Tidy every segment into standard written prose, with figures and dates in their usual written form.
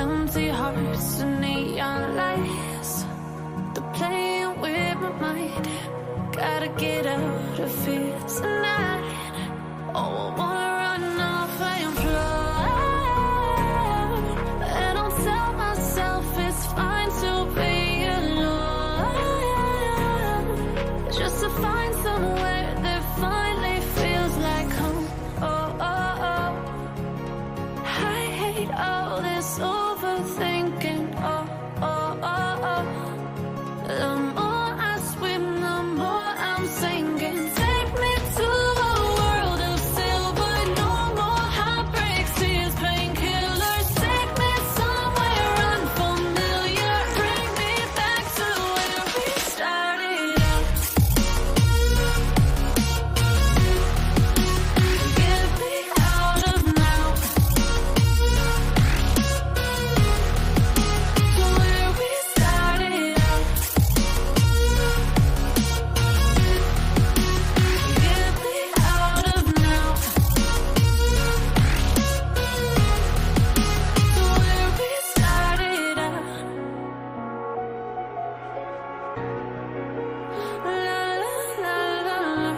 empty hearts and neon lights. They're playing with my mind. Gotta get out of here tonight. Oh, I wanna run off and fly. And I'll tell myself it's fine to be alone, just to find somewhere that finally feels like home. Oh, oh, oh. I hate all this overthinking. Oh, oh, oh, oh. The more I swim, the more I'm sinking. Take me to a world of silver. No more heartbreaks, tears, painkillers. Take me somewhere unfamiliar. Bring me back to where we started out. Get me out of now. To where we started out. Get me out of now. To where we started out. La la la la la.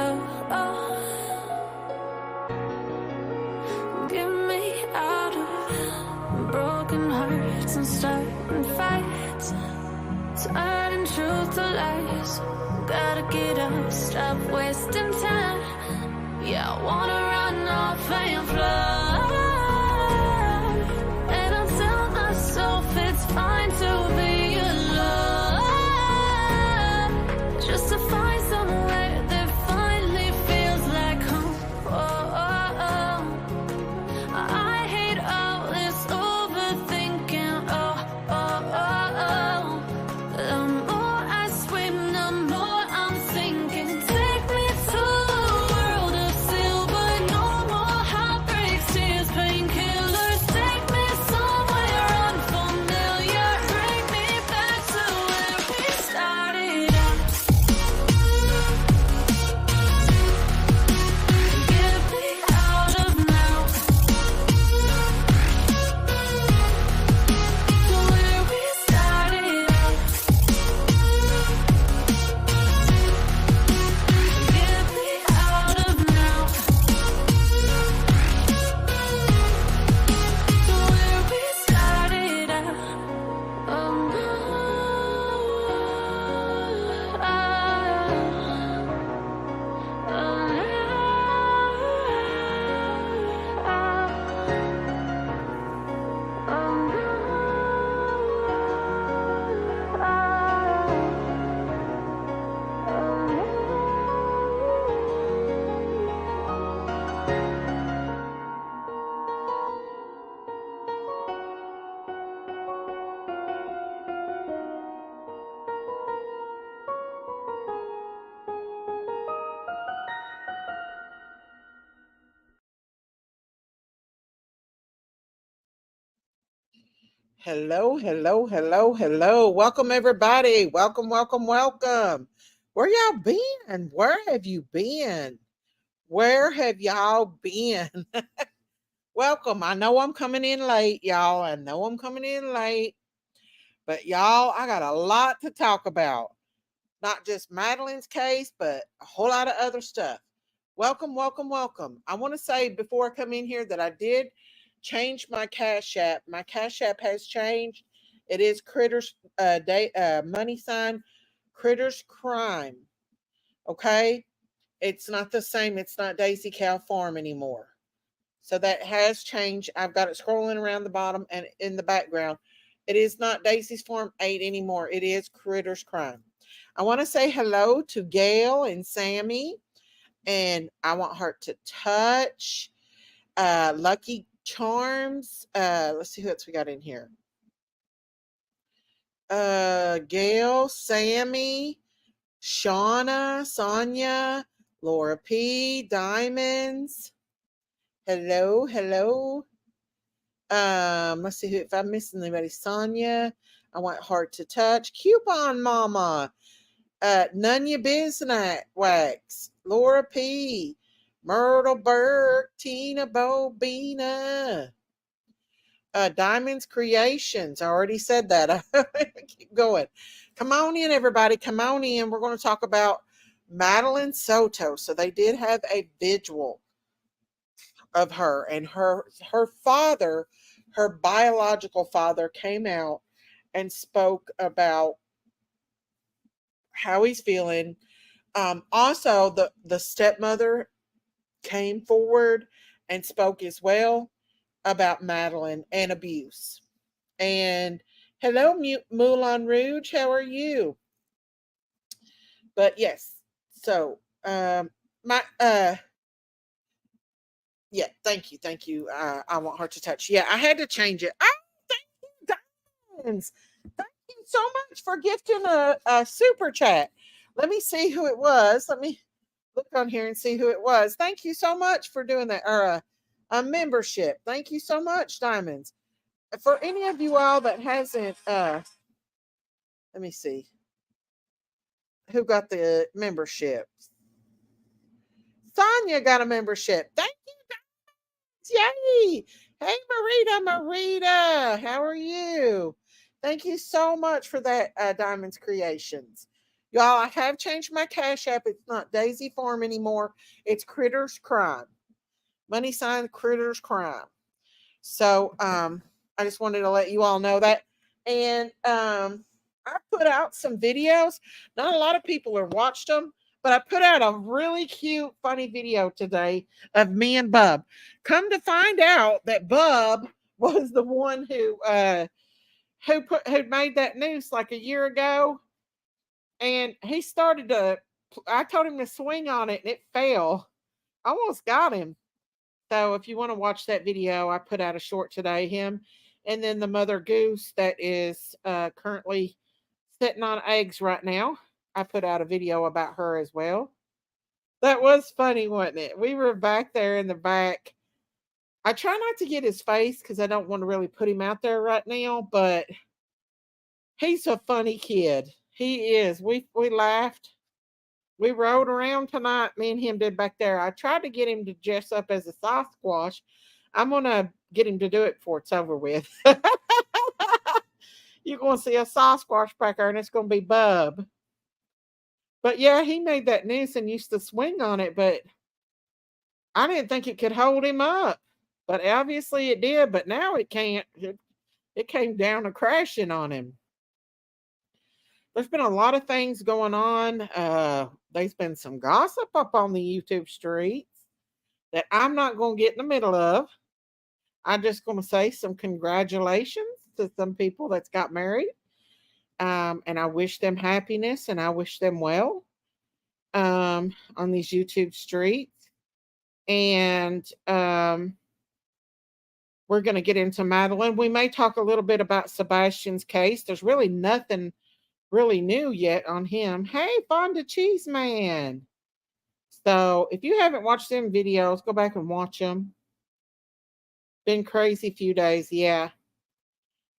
Oh, oh. Get me out of broken hearts and starting fights, turning truth to lies. Gotta get up, stop wasting time. Yeah, I wanna run off and fly. And I'll tell myself it's fine to be alone, just to find somewhere that finally feels like home. Oh, oh, oh. I hate all this overthinking. Oh, oh, oh, oh. The more I swim, the more I'm sinking. Take me to a world of silver. No more heartbreaks, tears, painkillers. Take me somewhere unfamiliar. Bring me back to where we started out. Get me out of now. To where we started out. Get me out of now. To where we started out. Oh, Hello, hello, hello, hello. Welcome, everybody. Welcome, welcome, welcome. Where y'all been? Where have you been? Where have y'all been? Welcome. I know I'm coming in late, y'all. I know I'm coming in late. But y'all, I got a lot to talk about. Not just Madeline's case, but a whole lot of other stuff. Welcome, welcome, welcome. I want to say before I come in here that I did change my Cash App. My Cash App has changed. It is Critters money sign Critters Crime. Okay? It's not the same. It's not Daisy Cow Farm anymore. So that has changed. I've got it scrolling around the bottom and in the background. It is not Daisy's Farm 8 anymore. It is Critters Crime. I want to say hello to Gail and Sammy. And I want her to touch. Lucky Charms. Let's see who else we got in here. Gail, Sammy, Shauna, Sonia, Laura P, Diamonds. Hello, hello. Let's see if I'm missing anybody. Sonia. I want her to touch. Coupon Mama. None Your Business Wax. Laura P. Myrtle Burke, Tina Bobina. Diamonds Creations. I already said that. Keep going. Come on in, everybody. Come on in. We're going to talk about Madeline Soto. So they did have a vigil of her, and her father, her biological father, came out and spoke about how he's feeling. Also, the stepmother came forward and spoke as well about Madeline and abuse. And hello, Moulin Rouge, how are you? But yes, so my yeah, thank you. I want her to touch. Yeah, I had to change it. Oh, thank you, Diamonds. Thank you so much for gifting a super chat. Let me see who it was. Let me look on here and see who it was. Thank you so much for doing that. Or a membership. Thank you so much, Diamonds. For any of you all that hasn't, let me see who got the membership. Sonia got a membership. Thank you, yay! Hey, Marita, how are you? Thank you so much for that, Diamonds Creations. Y'all, I have changed my Cash App. It's not Daisy Farm anymore. It's Critters Crime. Money sign Critters Crime. So I just wanted to let you all know that. And I put out some videos. Not a lot of people have watched them, but I put out a really cute, funny video today of me and Bub. Come to find out that Bub was the one who made that noose like a year ago, and he started to. I told him to swing on it, and it fell. I almost got him. So if you want to watch that video, I put out a short today. Him, and then the mother goose that is currently sitting on eggs right now. I put out a video about her as well. That was funny, wasn't it? We were back there in the back. I try not to get his face because I don't want to really put him out there right now, but he's a funny kid. He is. We laughed. We rode around tonight. Me and him did back there. I tried to get him to dress up as a Sasquatch. I'm gonna get him to do it before it's over with. You're gonna see a Sasquatch back there, and it's gonna be Bub. But yeah, he made that noose and used to swing on it, but I didn't think it could hold him up. But obviously it did, but now it can't. It came down and crashing on him. There's been a lot of things going on. There's been some gossip up on the YouTube streets that I'm not going to get in the middle of. I'm just going to say some congratulations to some people that's got married. And I wish them happiness and I wish them well on these YouTube streets. And we're going to get into Madeline. We may talk a little bit about Sebastian's case. There's really nothing really new yet on him. Hey, Fonda Cheese Man. So if you haven't watched them videos, go back and watch them. Been crazy few days. Yeah.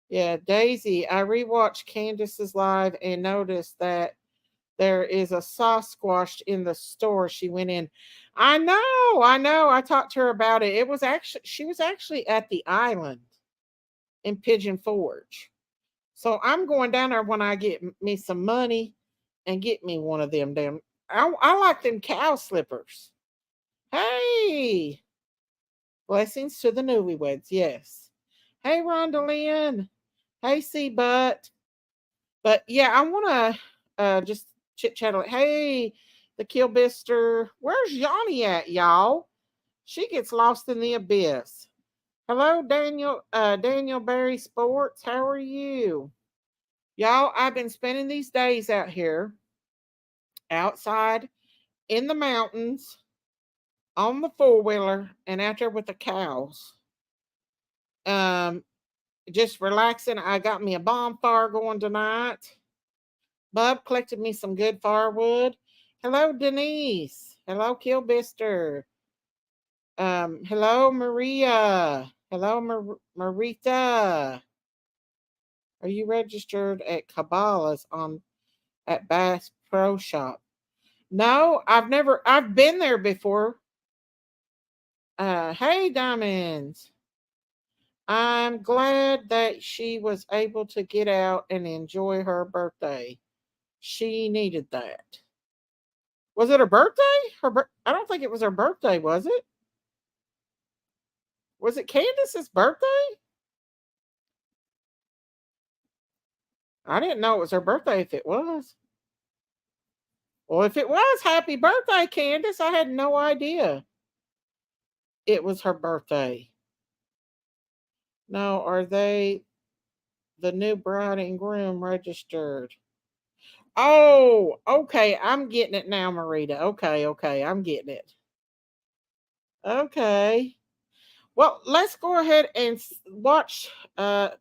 Yeah, Daisy. I rewatched Candace's live and noticed that there is a Sasquatch in the store she went in. I know. I talked to her about it. She was actually at the island in Pigeon Forge. So I'm going down there when I get me some money and get me one of them damn. I like them cow slippers. Hey, blessings to the newlyweds. Yes. Hey, Rhonda Lynn. Hey, C Butt. But yeah, I want to just chit chat. Hey, the Killbister. Where's Yanni at, y'all? She gets lost in the abyss. Hello, Daniel Barry Sports. How are you? Y'all, I've been spending these days out here, outside in the mountains, on the four-wheeler, and out there with the cows. Just relaxing. I got me a bonfire going tonight. Bub collected me some good firewood. Hello, Denise. Hello, Killbister. Hello, Maria. Hello, Marita. Are you registered at Cabela's at Bass Pro Shop? No, I've been there before. Hey, Diamonds. I'm glad that she was able to get out and enjoy her birthday. She needed that. Was it her birthday? I don't think it was her birthday, was it? Was it Candace's birthday? I didn't know it was her birthday if it was. Well, if it was, happy birthday, Candace. I had no idea it was her birthday. No, are they the new bride and groom registered? Oh, okay. I'm getting it now, Marita. Okay, okay. I'm getting it. Okay. Well, let's go ahead and watch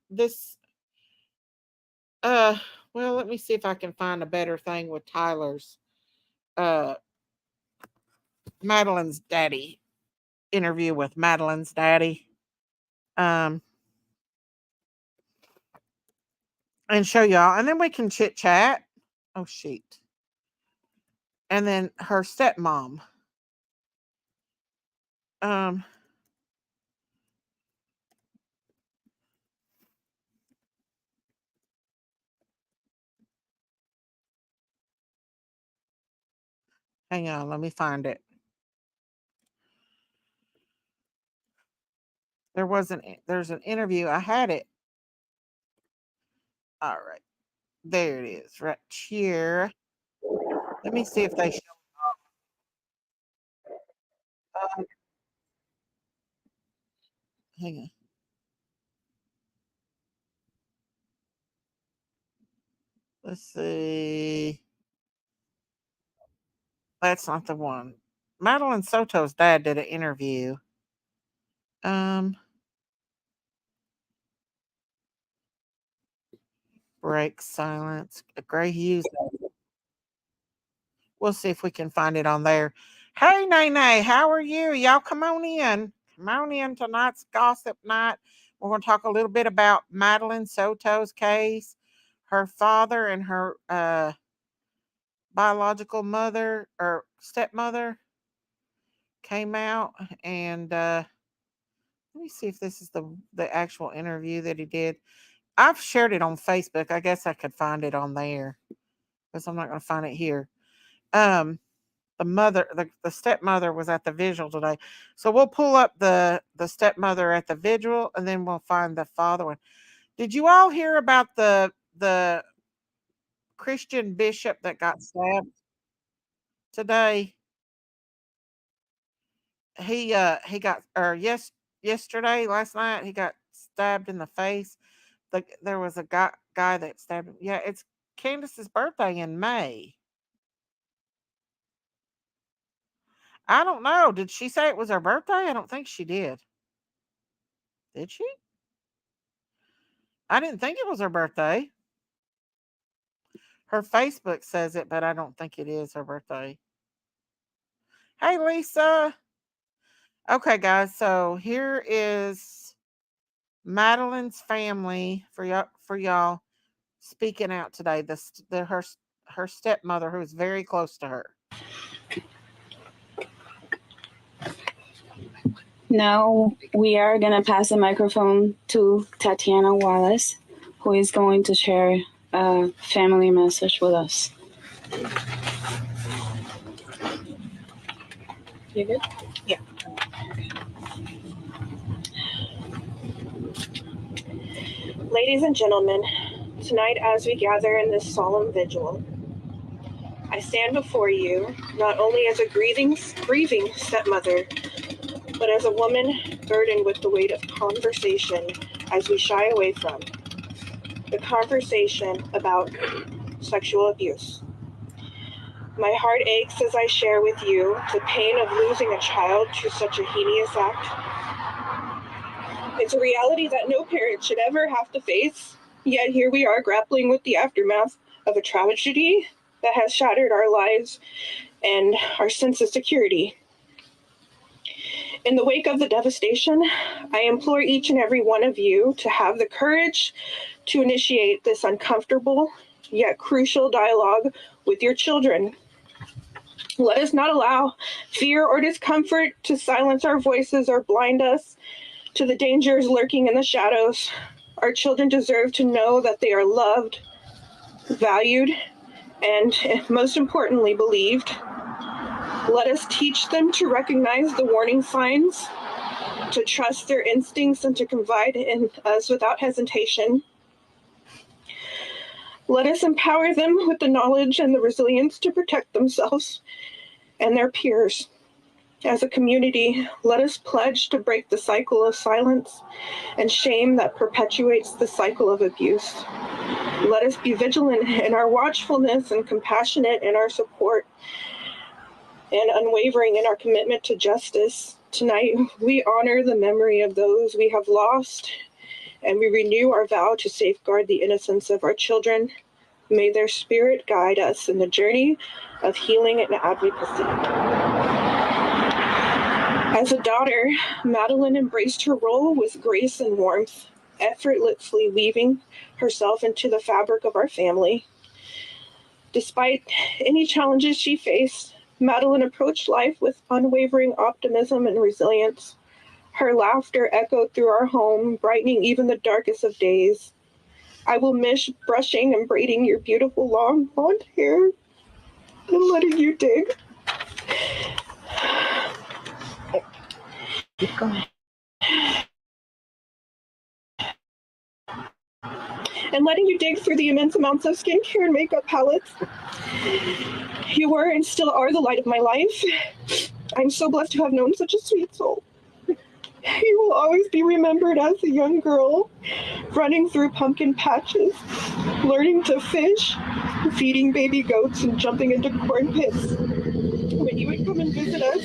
this uh well, let me see if I can find a better thing with Tyler's uh Madeline's daddy interview with Madeline's daddy. Um and show y'all and then we can chit chat. Oh shit. And then her stepmom. Um Hang on, let me find it. There's an interview. I had it. All right. There it is, right here. Let me see if they show. Um, Hang on. Let's see. That's not the one. Madeline Soto's dad did an interview. Um, Break silence. Gray Hughes. We'll see if we can find it on there. Hey, Nene, how are you? Y'all come on in. Come on in tonight's gossip night. We're going to talk a little bit about Madeline Soto's case. Her father and her biological mother or stepmother came out, and let me see if this is the actual interview that he did. I've shared it on Facebook. I guess I could find it on there because I'm not going to find it here. Um, the stepmother was at the vigil today, so we'll pull up the stepmother at the vigil, and then we'll find the father one. Did you all hear about the Christian bishop that got stabbed today? He got or yesterday last night he got stabbed in the face. There was a guy that stabbed him. Yeah, it's Candace's birthday in May. I don't know. Did she say it was her birthday? I don't think she did. Did she? I didn't think it was her birthday. Her Facebook says it, but I don't think it is her birthday. Hey, Lisa. Okay, guys. So here is Madeline's family for y'all speaking out today. Her stepmother, who is very close to her. Now we are going to pass the microphone to Tatiana Wallace, who is going to share a family message with us. You good? Yeah. Ladies and gentlemen, tonight as we gather in this solemn vigil, I stand before you not only as a grieving stepmother, but as a woman burdened with the weight of conversation as we shy away from the conversation about sexual abuse. My heart aches as I share with you the pain of losing a child to such a heinous act. It's a reality that no parent should ever have to face, yet here we are grappling with the aftermath of a tragedy that has shattered our lives and our sense of security. In the wake of the devastation, I implore each and every one of you to have the courage to initiate this uncomfortable yet crucial dialogue with your children. Let us not allow fear or discomfort to silence our voices or blind us To the dangers lurking in the shadows, our children deserve to know that they are loved, valued, and most importantly, believed. Let us teach them to recognize the warning signs, to trust their instincts, and to confide in us without hesitation. Let us empower them with the knowledge and the resilience to protect themselves and their peers. As a community, let us pledge to break the cycle of silence and shame that perpetuates the cycle of abuse. Let us be vigilant in our watchfulness and compassionate in our support and unwavering in our commitment to justice. Tonight, we honor the memory of those we have lost, and we renew our vow to safeguard the innocence of our children. May their spirit guide us in the journey of healing and advocacy. As a daughter, Madeline embraced her role with grace and warmth, effortlessly weaving herself into the fabric of our family. Despite any challenges she faced, Madeline approached life with unwavering optimism and resilience. Her laughter echoed through our home, brightening even the darkest of days. I will miss brushing and braiding your beautiful long blonde hair and letting you dig. Keep going. And letting you dig through the immense amounts of skincare and makeup palettes. You were and still are the light of my life. I'm so blessed to have known such a sweet soul. You will always be remembered as a young girl, running through pumpkin patches, learning to fish, feeding baby goats, and jumping into corn pits. When you would come and visit us,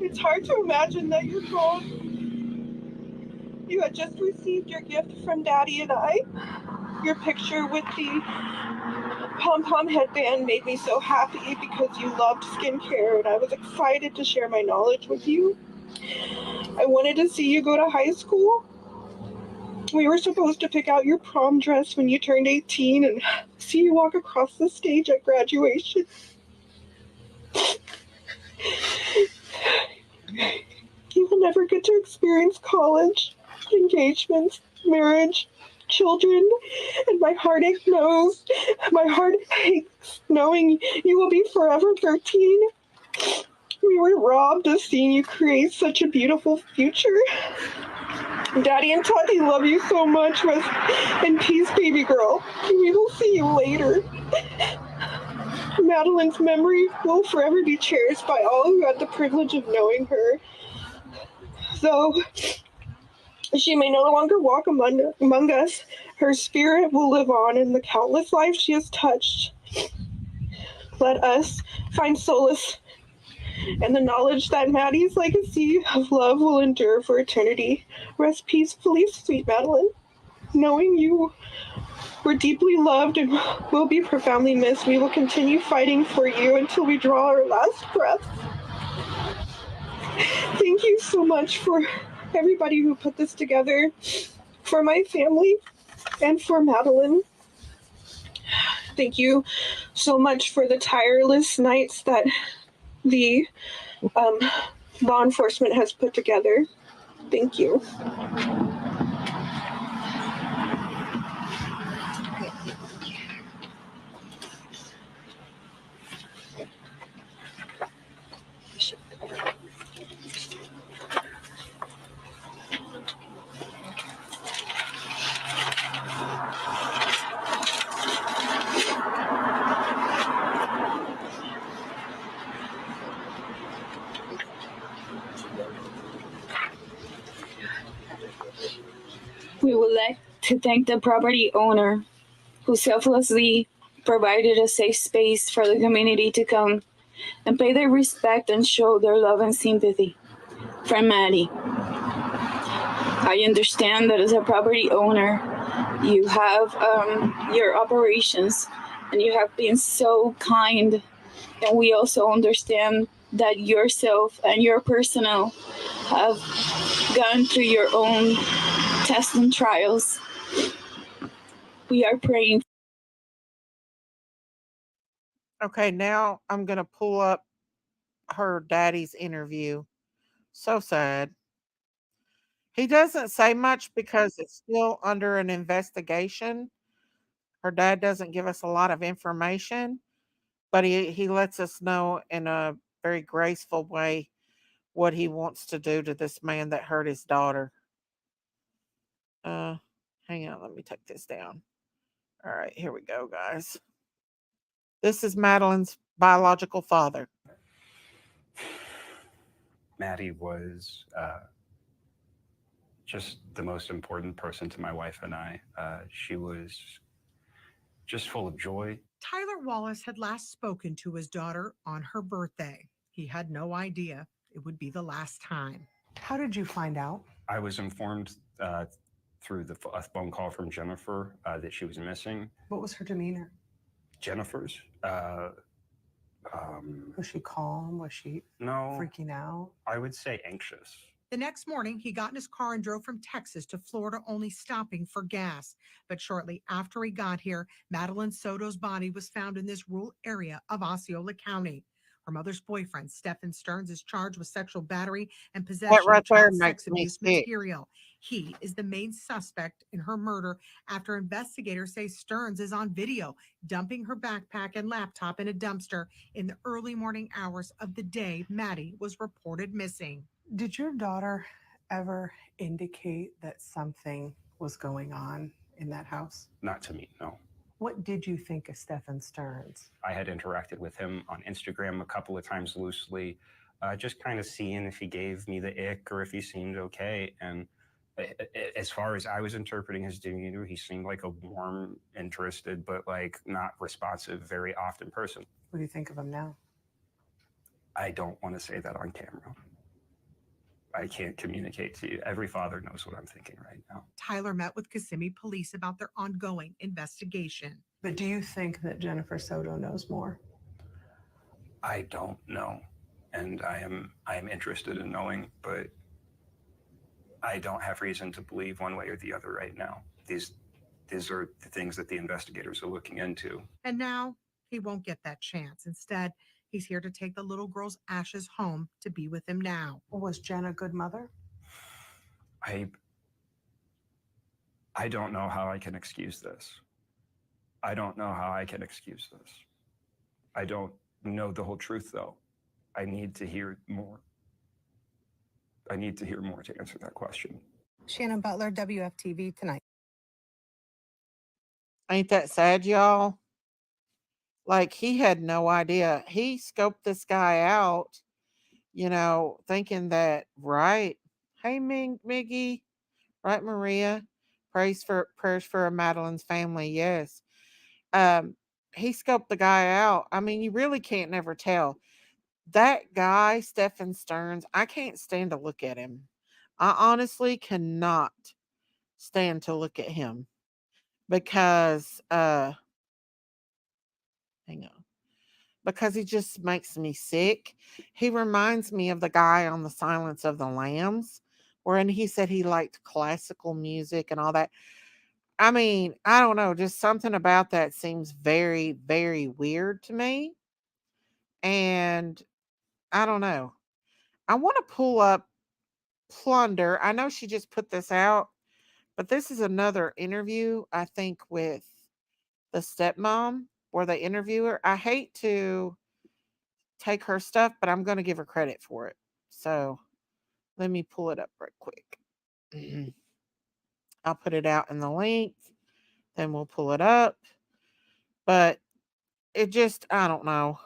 it's hard to imagine that you're gone. You had just received your gift from Daddy and I. Your picture with the pom-pom headband made me so happy because you loved skincare, and I was excited to share my knowledge with you. I wanted to see you go to high school. We were supposed to pick out your prom dress when you turned 18 and see you walk across the stage at graduation. You will never get to experience college, engagements, marriage, children, and my heart aches knowing you will be forever 13. We were robbed of seeing you create such a beautiful future. Daddy and Tati love you so much. Rest in peace, baby girl. We will see you later. Madeline's memory will forever be cherished by all who had the privilege of knowing her. Though she may no longer walk among us, her spirit will live on in the countless lives she has touched. Let us find solace in the knowledge that Maddie's legacy of love will endure for eternity. Rest peacefully, sweet Madeline, knowing you were deeply loved and will be profoundly missed. We will continue fighting for you until we draw our last breath. Thank you so much for everybody who put this together, for my family, and for Madeline. Thank you so much for the tireless nights that the law enforcement has put together. Thank you. We would like to thank the property owner who selflessly provided a safe space for the community to come and pay their respect and show their love and sympathy. Friend Maddie, I understand that as a property owner, you have your operations and you have been so kind. And we also understand that yourself and your personnel have gone through your own tests and trials. We are praying. Okay, now I'm going to pull up her daddy's interview So sad. He doesn't say much because it's still under an investigation. Her dad doesn't give us a lot of information, but he lets us know in a very graceful way what he wants to do to this man that hurt his daughter. Uh, Hang on, let me take this down. All right, here we go, guys. This is Madeline's biological father. Maddie was just the most important person to my wife and I. She was just full of joy. Tyler Wallace had last spoken to his daughter on her birthday. He had no idea it would be the last time. How did you find out? I was informed through a phone call from Jennifer that she was missing. What was her demeanor? Jennifer's? Was she calm? Was she No, freaking out? I would say anxious. The next morning, he got in his car and drove from Texas to Florida, only stopping for gas. But shortly after he got here, Madeline Soto's body was found in this rural area of Osceola County. Her mother's boyfriend, Stephen Stearns, is charged with sexual battery and possession That right of child there sex makes me abuse sick. material. He is the main suspect in her murder after investigators say Stearns is on video dumping her backpack and laptop in a dumpster in the early morning hours of the day Maddie was reported missing. Did your daughter ever indicate that something was going on in that house? Not to me, no. What did you think of Stephen Stearns? I had interacted with him on Instagram a couple of times loosely, just kind of seeing if he gave me the ick or if he seemed okay. And as far as I was interpreting his demeanor, he seemed like a warm, interested, but like not responsive very often person. What do you think of him now? I don't want to say that on camera. I can't communicate to you. Every father knows what I'm thinking right now. Tyler met with Kissimmee police about their ongoing investigation. But do you think that Jennifer Soto knows more? I don't know, and I am interested in knowing, but I don't have reason to believe one way or the other right now. These are the things that the investigators are looking into. And now he won't get that chance. Instead, he's here to take the little girl's ashes home to be with him now. Was Jen a good mother? I don't know how I can excuse this. I don't know how I can excuse this. I don't know the whole truth, though. I need to hear more. I need to hear more to answer that question. Shannon Butler, WFTV Tonight. Ain't that sad, y'all? Like, he had no idea. He scoped this guy out, thinking that, right? Hey, Miggy, right, Maria? Prayers for Madeline's family. Yes. He scoped the guy out. I mean, you really can't never tell. That guy, Stephen Stearns, I can't stand to look at him. I honestly cannot stand to look at him because, hang on, because he just makes me sick. He reminds me of the guy on The Silence of the Lambs, wherein he said he liked classical music and all that. I mean, I don't know, just something about that seems very, very weird to me. And I don't know. I want to pull up Plunder. I know she just put this out, but this is another interview, I think, with the stepmom where they interview her. I hate to take her stuff, but I'm going to give her credit for it. So let me pull it up right quick. I'll put it out in the link, then we'll pull it up. But it just, I don't know.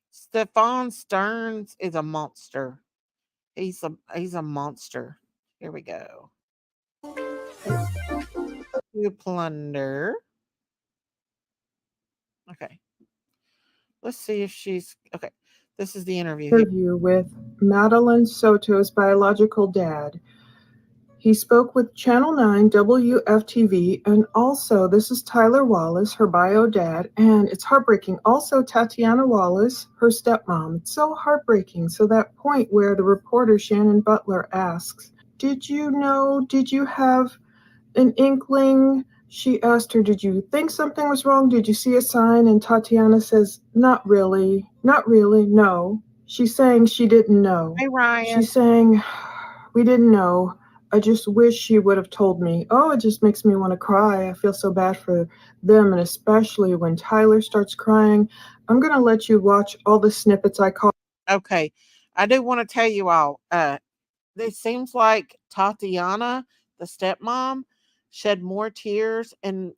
Stephen Stearns is a monster. He's a monster. Here we go. You Plunder. Okay. Let's see if she's okay. This is the interview with Madeline Soto's biological dad. He spoke with Channel 9 WFTV, and also this is Tyler Wallace, her bio dad, and it's heartbreaking. Also Tatiana Wallace, her stepmom. It's so heartbreaking. So that point where the reporter Shannon Butler asks, did you have an inkling? She asked her, did you think something was wrong? Did you see a sign? And Tatiana says, not really, no. She's saying she didn't know. Hey, Ryan. She's saying, we didn't know. I just wish she would have told me. Oh, it just makes me want to cry. I feel so bad for them, and especially when Tyler starts crying. I'm going to let you watch all the snippets I caught. Okay. I do want to tell you all, it seems like Tatiana, the stepmom, shed more tears and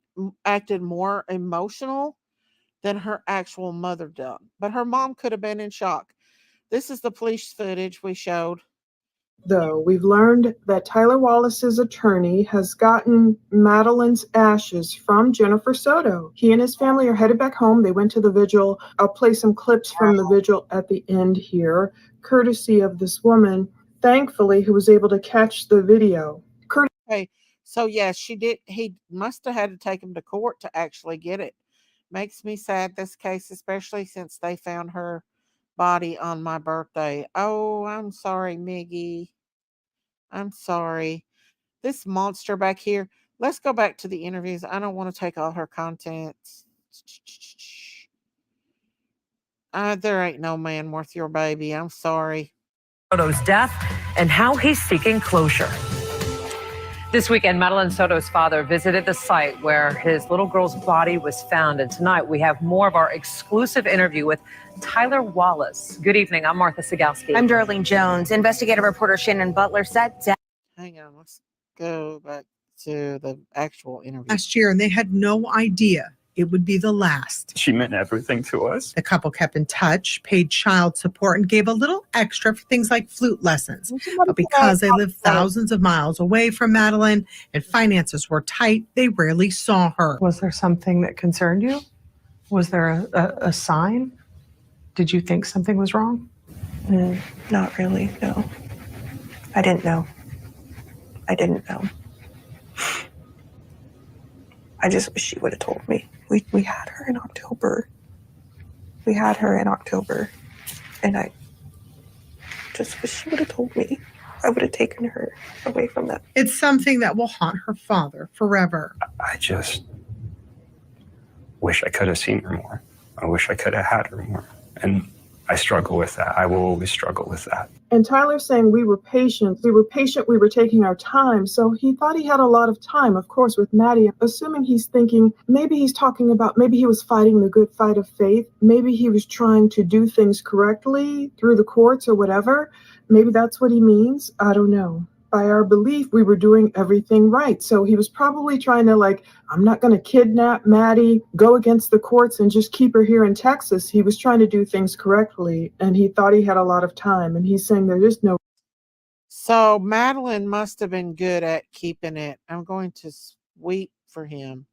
acted more emotional than her actual mother done. But her mom could have been in shock. This is the police footage we showed. Though we've learned that Tyler Wallace's attorney has gotten Madeline's ashes from Jennifer Soto. He and his family are headed back home. They went to the vigil. I'll play some clips from the vigil at the end here, courtesy of this woman, thankfully, who was able to catch the video. Okay, so yes, she did. He must have had to take him to court to actually get it. Makes me sad, this case, especially since they found her body on my birthday. Oh, I'm sorry, Miggy. I'm sorry. This monster back here. Let's go back to the interviews. I don't want to take all her content. There ain't no man worth your baby. I'm sorry. Soto's death and how he's seeking closure. This weekend, Madeline Soto's father visited the site where his little girl's body was found. And tonight we have more of our exclusive interview with Tyler Wallace. Good evening. I'm Martha Sigalski. I'm Darlene Jones. Investigative reporter Shannon Butler said. Hang on. Let's go back to the actual interview. Last year, and they had no idea it would be the last. She meant everything to us. The couple kept in touch, paid child support, and gave a little extra for things like flute lessons. But because they lived thousands of miles away from Madeline and finances were tight, they rarely saw her. Was there something that concerned you? Was there a sign? Did you think something was wrong? Not really, no. I didn't know. I just wish she would have told me. We had her in October. And I just wish she would have told me. I would have taken her away from that. It's something that will haunt her father forever. I just wish I could have seen her more. I wish I could have had her more. And I struggle with that. I will always struggle with that. And Tyler's saying we were patient. We were taking our time. So he thought he had a lot of time, of course, with Maddie, assuming he's thinking maybe he's talking about, maybe he was fighting the good fight of faith. Maybe he was trying to do things correctly through the courts or whatever. Maybe that's what he means. I don't know. By our belief, we were doing everything right. So he was probably trying to I'm not going to kidnap Maddie, go against the courts and just keep her here in Texas. He was trying to do things correctly and he thought he had a lot of time. And he's saying there is no. So Madeline must have been good at keeping it. I'm going to sweep for him.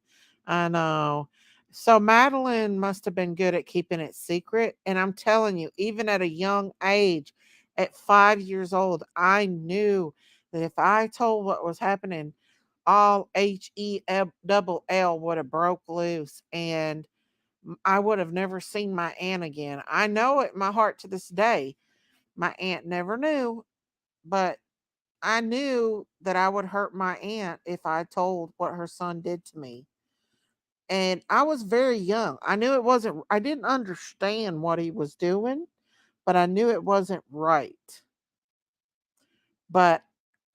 I know. So Madeline must have been good at keeping it secret. And I'm telling you, even at a young age, at 5 years old, I knew that if I told what was happening, all HELL would have broke loose and I would have never seen my aunt again. I know it in my heart to this day. My aunt never knew, but I knew that I would hurt my aunt if I told what her son did to me. And I was very young. I didn't understand what he was doing, but I knew it wasn't right. But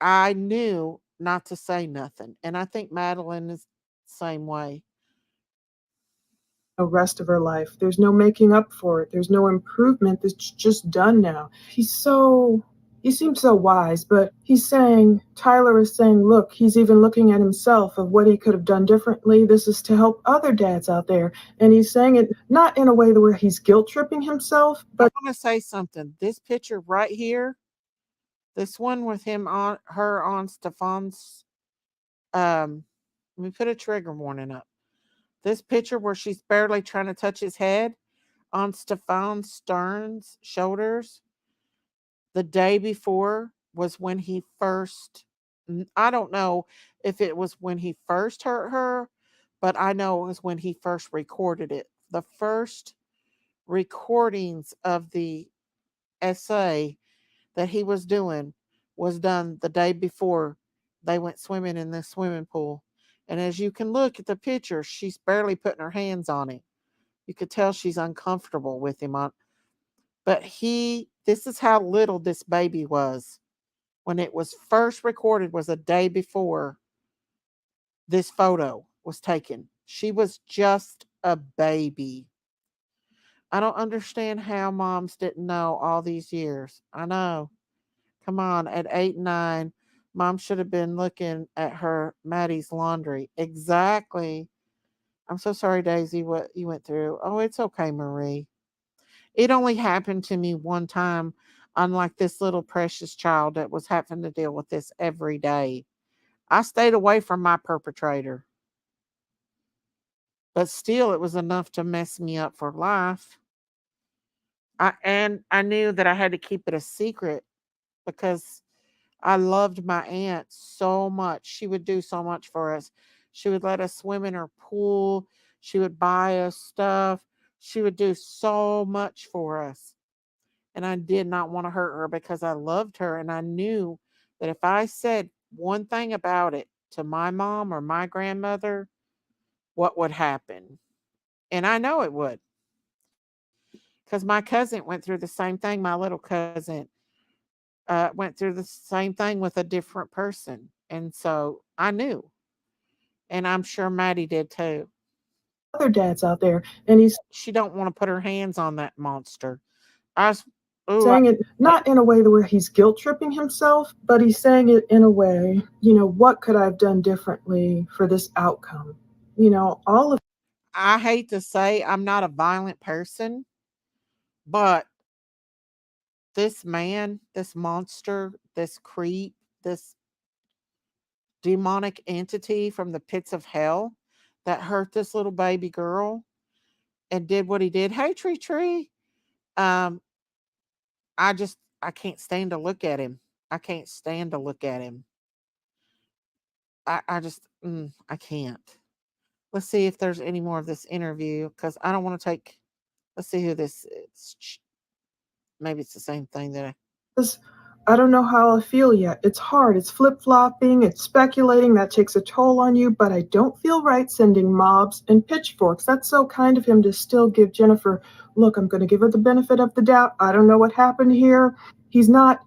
I knew not to say nothing. And I think Madeline is the same way. The rest of her life. There's no making up for it. There's no improvement. It's just done now. He seems so wise, but Tyler is saying, look, he's even looking at himself of what he could have done differently. This is to help other dads out there. And he's saying it not in a way where he's guilt tripping himself, but I want to say something. This picture right here, this one with her on Stefan's, let me put a trigger warning up. This picture where she's barely trying to touch his head on Stefan Stern's shoulders the day before was when he first, I don't know if it was when he first hurt her, but I know it was when he first recorded it. The first recordings of the essay that he was doing was done the day before they went swimming in this swimming pool. And as you can look at the picture, she's barely putting her hands on him. You could tell she's uncomfortable with him on. But he This is how little this baby was. When it was first recorded was a day before this photo was taken. She was just a baby. I don't understand how moms didn't know all these years. I know. Come on, at 8 and 9, mom should have been looking at her Maddie's laundry. Exactly. I'm so sorry, Daisy, what you went through. Oh, it's okay, Marie. It only happened to me one time, unlike this little precious child that was having to deal with this every day. I stayed away from my perpetrator. But still, it was enough to mess me up for life. I knew that I had to keep it a secret because I loved my aunt so much. She would do so much for us. She would let us swim in her pool. She would buy us stuff. She would do so much for us. And I did not want to hurt her because I loved her. And I knew that if I said one thing about it to my mom or my grandmother, what would happen? And I know it would. Because my cousin went through the same thing. My little cousin went through the same thing with a different person. And so I knew. And I'm sure Maddie did too. Other dads out there, and he's She don't want to put her hands on that monster. saying it not in a way where he's guilt tripping himself, but he's saying it in a way, what could I have done differently for this outcome? All of I hate to say I'm not a violent person, but this man, this monster, this creep, this demonic entity from the pits of hell that hurt this little baby girl and did what he did. Hey, Tree. I can't stand to look at him. I can't stand to look at him. I can't. Let's see if there's any more of this interview because I don't want to take. Let's see who this is. Maybe it's the same thing that I don't know how I feel yet. It's hard. It's flip-flopping. It's speculating. That takes a toll on you, but I don't feel right sending mobs and pitchforks. That's so kind of him to still give Jennifer, look, I'm going to give her the benefit of the doubt. I don't know what happened here. He's not,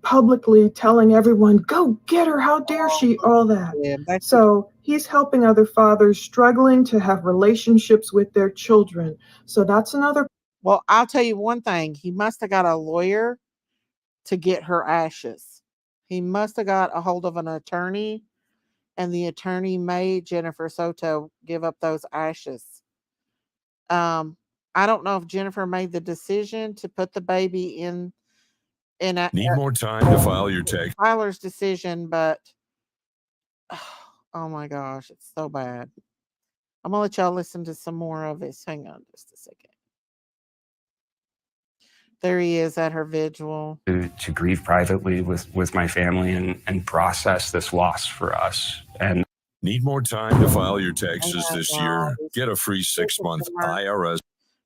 publicly telling everyone, go get her. How dare she? All that. Yeah, so he's helping other fathers struggling to have relationships with their children. So that's another. Well, I'll tell you one thing. He must have got a lawyer to get her ashes. He must have got a hold of an attorney, and the attorney made Jennifer Soto give up those ashes. I don't know if Jennifer made the decision to put the baby in a Need more time to file your tax. Tyler's decision, but oh my gosh, it's so bad. I'm gonna let y'all listen to some more of this. Hang on just a second. There he is at her vigil. To grieve privately with my family and process this loss for us. And need more time to file your taxes this year? Get a free 6-month IRS.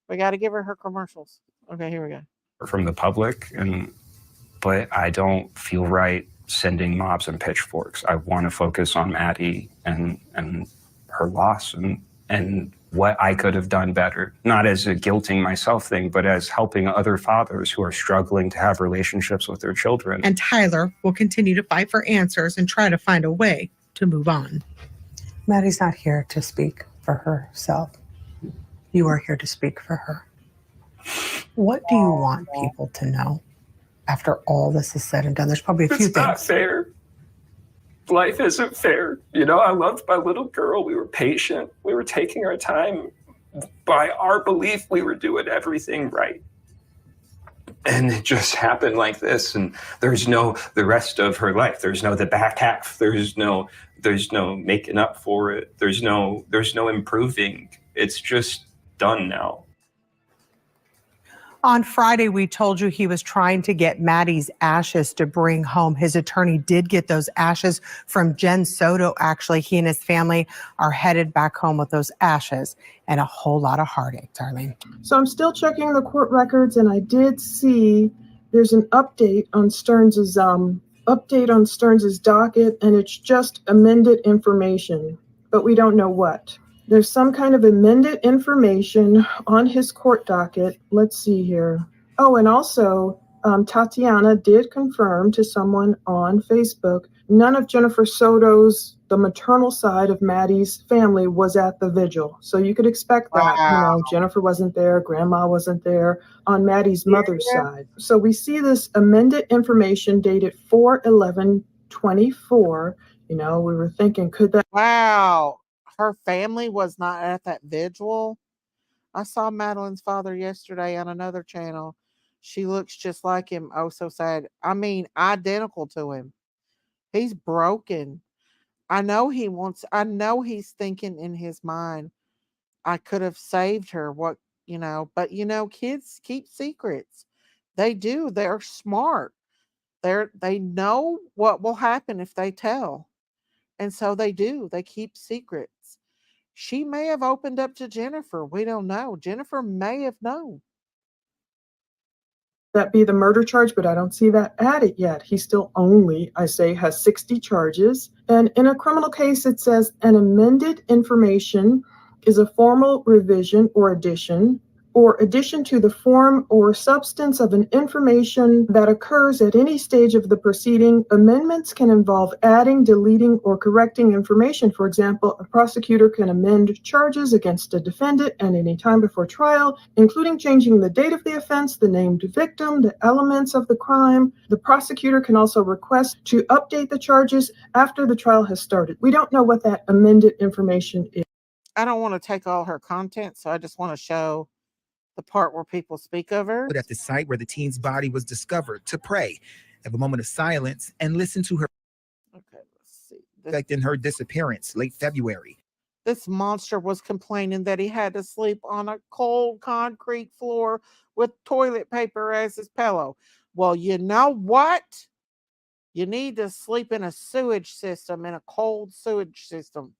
We got to give her commercials. Okay, here we go. From the public, but I don't feel right sending mobs and pitchforks. I want to focus on Maddie and her loss and what I could have done better, not as a guilting myself thing, but as helping other fathers who are struggling to have relationships with their children. And Tyler will continue to fight for answers and try to find a way to move on. Maddie's not here to speak for herself. You are here to speak for her. What do you want people to know after all this is said and done? There's probably a few things. It's not fair. Life isn't fair. I loved my little girl. We were patient. We were taking our time. By our belief, we were doing everything right. And it just happened like this. And there's no the rest of her life. There's no the back half. There's no making up for it. There's no improving. It's just done now. On Friday, we told you he was trying to get Maddie's ashes to bring home. His attorney did get those ashes from Jen Soto. Actually, he and his family are headed back home with those ashes and a whole lot of heartache, Darlene. So I'm still checking the court records, and I did see there's an update on Stearns's docket, and it's just amended information, but we don't know what. There's some kind of amended information on his court docket. Let's see here. Oh, and also, Tatiana did confirm to someone on Facebook, none of Jennifer Soto's, the maternal side of Maddie's family was at the vigil. So you could expect that, Wow. Jennifer wasn't there, grandma wasn't there on Maddie's mother's side. So we see this amended information dated 4/11/24. We were thinking, could that Wow. Her family was not at that vigil. I saw Madeline's father yesterday on another channel. She looks just like him. Oh, so sad. I mean, identical to him. He's broken. I know he's thinking in his mind, I could have saved her. But kids keep secrets. They do. They're smart. They know what will happen if they tell. And so they do. They keep secrets. She may have opened up to Jennifer. We don't know. Jennifer may have known. be the murder charge? But I don't see that added yet. He still only, I say, has 60 charges. And in a criminal case, it says an amended information is a formal revision or addition to the form or substance of an information that occurs at any stage of the proceeding. Amendments can involve adding, deleting, or correcting information. For example, a prosecutor can amend charges against a defendant at any time before trial, including changing the date of the offense, the named victim, the elements of the crime. The prosecutor can also request to update the charges after the trial has started. We don't know what that amended information is. I don't want to take all her content, so I just want to show the part where people speak of her. At the site where the teen's body was discovered to pray, have a moment of silence, and listen to her. Okay, let's see. Affecting her disappearance late February. This monster was complaining that he had to sleep on a cold concrete floor with toilet paper as his pillow. Well, you know what? You need to sleep in a sewage system, in a cold sewage system,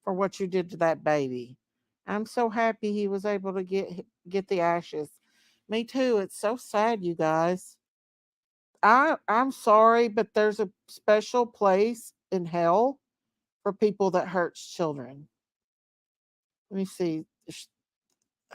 for what you did to that baby. I'm so happy he was able to get the ashes. Me too. It's so sad, you guys. I'm sorry, but there's a special place in hell for people that hurts children. Let me see. Let's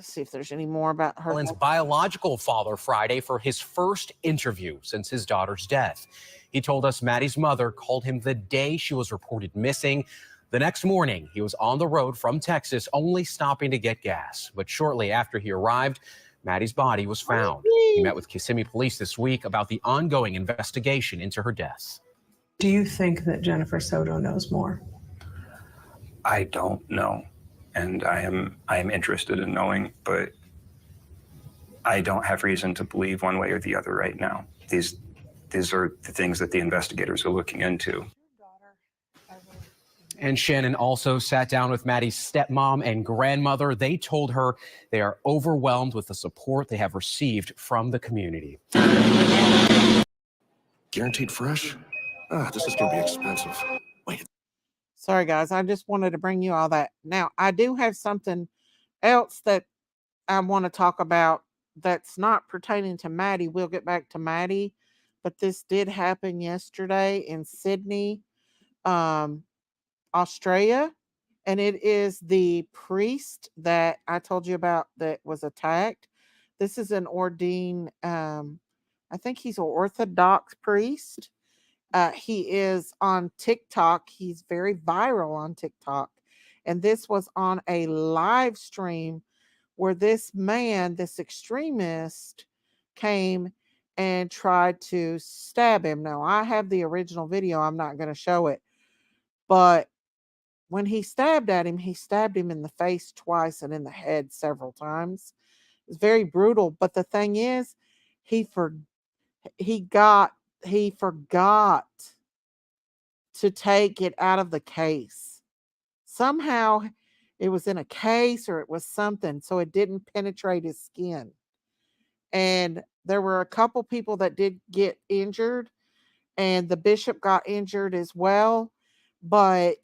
see if there's any more about her. Madeleine's biological father Friday for his first interview since his daughter's death. He told us Maddie's mother called him the day she was reported missing. The next morning, he was on the road from Texas, only stopping to get gas. But shortly after he arrived, Maddie's body was found. He met with Kissimmee police this week about the ongoing investigation into her death. Do you think that Jennifer Soto knows more? I don't know, and I am interested in knowing, but I don't have reason to believe one way or the other right now. These are the things that the investigators are looking into. And Shannon also sat down with Maddie's stepmom and grandmother. They told her they are overwhelmed with the support they have received from the community. Guaranteed fresh? This is going to be expensive. Wait. Sorry, guys. I just wanted to bring you all that. Now, I do have something else that I want to talk about that's not pertaining to Maddie. We'll get back to Maddie. But this did happen yesterday in Sydney, Australia, and it is the priest that I told you about that was attacked. This is an ordained, I think he's an Orthodox priest. He is on TikTok. He's very viral on TikTok. And this was on a live stream where this man, this extremist, came and tried to stab him. Now, I have the original video. I'm not going to show it. But when he stabbed at him, he stabbed him in the face twice and in the head several times. It's very brutal. But the thing is, he forgot to take it out of the case. Somehow it was in a case or it was something, so it didn't penetrate his skin. And there were a couple people that did get injured, and the bishop got injured as well, but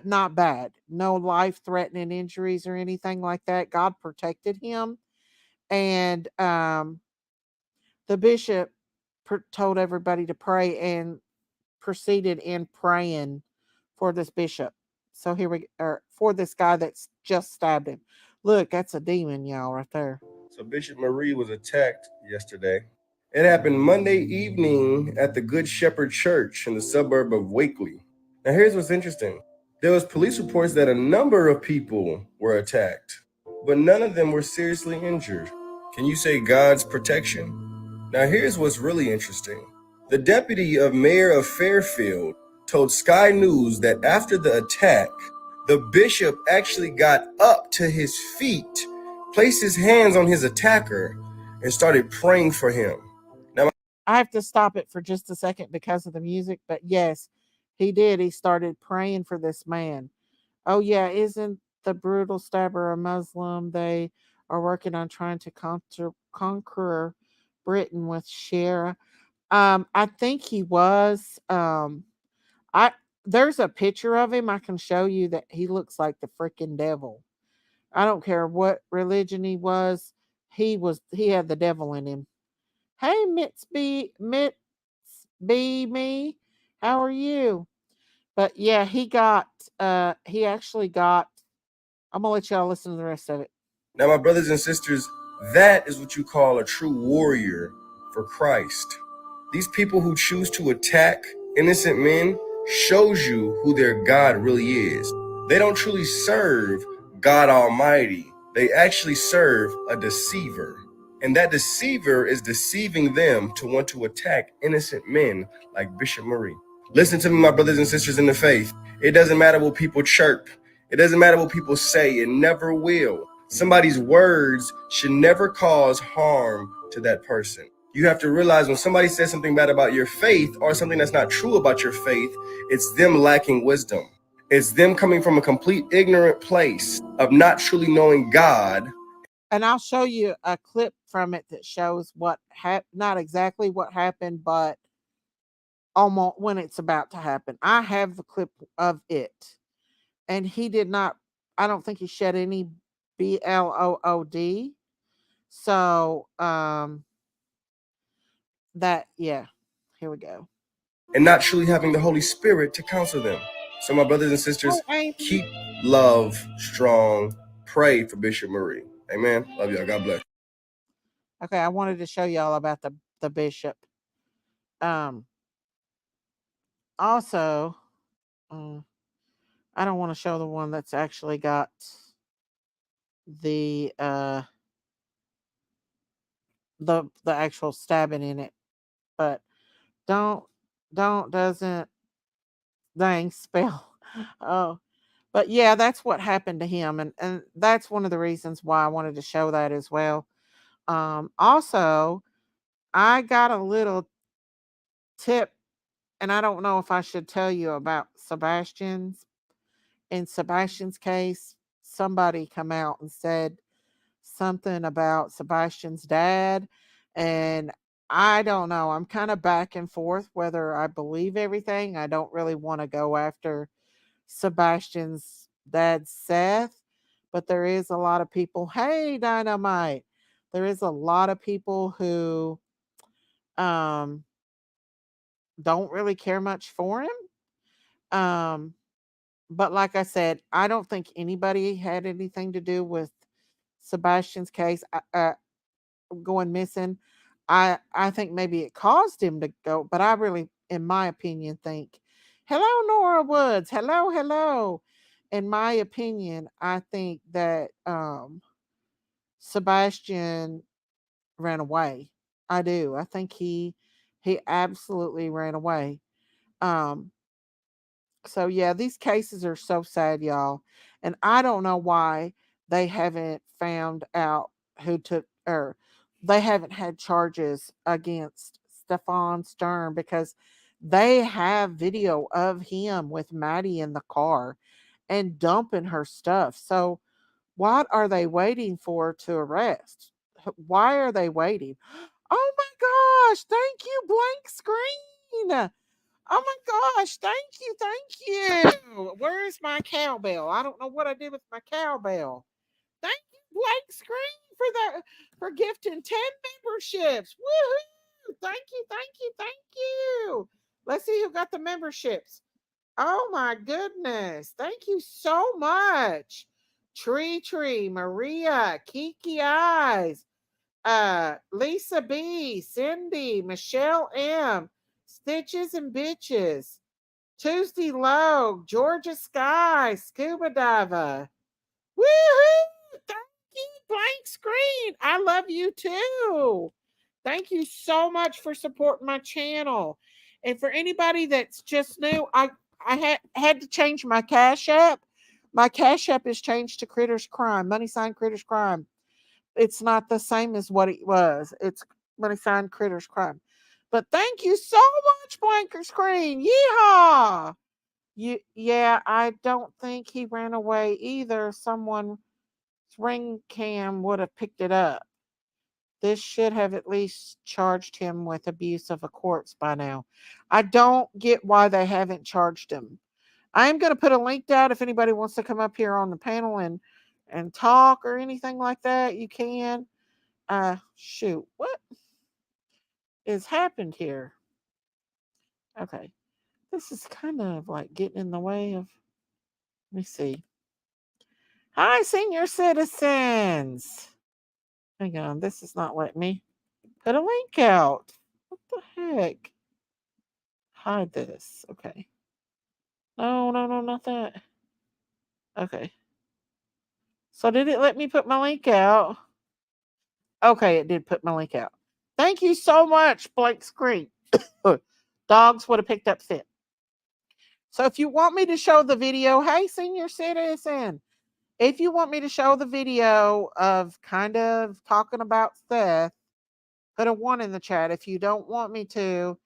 not bad. No life-threatening injuries or anything like that. God protected him. And the bishop told everybody to pray and proceeded in praying for this bishop. So here we are for this guy that's just stabbed him. Look, that's a demon, y'all, right there. So Bishop Marie was attacked yesterday. It happened Monday evening at the Good Shepherd Church in the suburb of Wakely. Now here's what's interesting. There was police reports that a number of people were attacked, but none of them were seriously injured. Can you say God's protection? Now here's what's really interesting. The deputy of mayor of Fairfield told Sky News that after the attack, the bishop actually got up to his feet, placed his hands on his attacker, and started praying for him. Now, I have to stop it for just a second because of the music, but yes, he did. He started praying for this man. Oh, yeah, isn't the brutal stabber a Muslim? They are working on trying to conquer Britain with Shara. I think he was. I There's a picture of him. I can show you that he looks like the freaking devil. I don't care what religion he was. He had the devil in him. Hey, Mitz B me. How are you? But yeah, he actually got. I'm gonna let y'all listen to the rest of it. Now, my brothers and sisters, that is what you call a true warrior for Christ. These people who choose to attack innocent men shows you who their God really is. They don't truly serve God Almighty. They actually serve a deceiver. And that deceiver is deceiving them to want to attack innocent men like Bishop Marie. Listen to me, my brothers and sisters in the faith. It doesn't matter what people chirp. It doesn't matter what people say. It never will. Somebody's words should never cause harm to that person. You have to realize when somebody says something bad about your faith or something that's not true about your faith, it's them lacking wisdom. It's them coming from a complete ignorant place of not truly knowing God. And I'll show you a clip from it that shows what not exactly what happened, but almost when it's about to happen. I have the clip of it. And he did not, I don't think he shed any blood. So yeah, here we go. And not truly having the Holy Spirit to counsel them. So my brothers and sisters, keep love strong. Pray for Bishop Marie. Amen. Love y'all. God bless. Okay, I wanted to show y'all about the bishop. Also, I don't want to show the one that's actually got the actual stabbing in it, but doesn't dang spell. Oh, but yeah, that's what happened to him, and that's one of the reasons why I wanted to show that as well. Also, I got a little tip, and I don't know if I should tell you about Sebastian's. In Sebastian's case, somebody come out and said something about Sebastian's dad, and I don't know. I'm kind of back and forth whether I believe everything. I don't really want to go after Sebastian's dad, Seth, but there is a lot of people. Hey, Dynamite. There is a lot of people who um don't really care much for him. But like I said, I don't think anybody had anything to do with Sebastian's case going missing. I think maybe it caused him to go, but I really, in my opinion, think, hello, Nora Woods. Hello, hello. In my opinion, I think that Sebastian ran away. I do. I think he absolutely ran away. Um, So yeah, these cases are so sad, y'all. And I don't know why they haven't found out who took or they haven't had charges against Stefan Stern because they have video of him with Maddie in the car and dumping her stuff. So what are they waiting for to arrest? Why are they waiting? Oh my gosh, thank you, blank screen. Oh my gosh, thank you. Where is my cowbell? I don't know what I did with my cowbell. Thank you, Blank Screen, for gifting 10 memberships. Woohoo! Thank you. Let's see who got the memberships. Oh my goodness. Thank you so much. Tree, Maria, Kiki Eyes. Lisa B, Cindy, Michelle M, Stitches and Bitches, Tuesday Low, Georgia Sky, Scuba Diver. Woohoo! Thank you, Blank Screen. I love you too. Thank you so much for supporting my channel. And for anybody that's just new, I had to change my Cash App. My Cash App is changed to Critters Crime, money sign Critters Crime. It's not the same as what it was. It's money sign Critters Crime. But thank you so much, Blanker Screen. Yeehaw! Yeah, I don't think he ran away either. Someone's ring cam would have picked it up. This should have at least charged him with abuse of a corpse by now. I don't get why they haven't charged him. I am going to put a link down if anybody wants to come up here on the panel and talk or anything like that. You can. Shoot, what is happened here? Okay, this is kind of like getting in the way of. Let me see. Hi, senior citizens. Hang on, this is not letting me put a link out. What the heck? Hide this. Okay. No, not that. Okay. So did it let me put my link out? Okay, it did put my link out. Thank you so much, Blank Screen. Dogs would have picked up fit. So if you want me to show the video, hey, senior citizen, if you want me to show the video of kind of talking about Seth, put a 1 in the chat. If you don't want me to,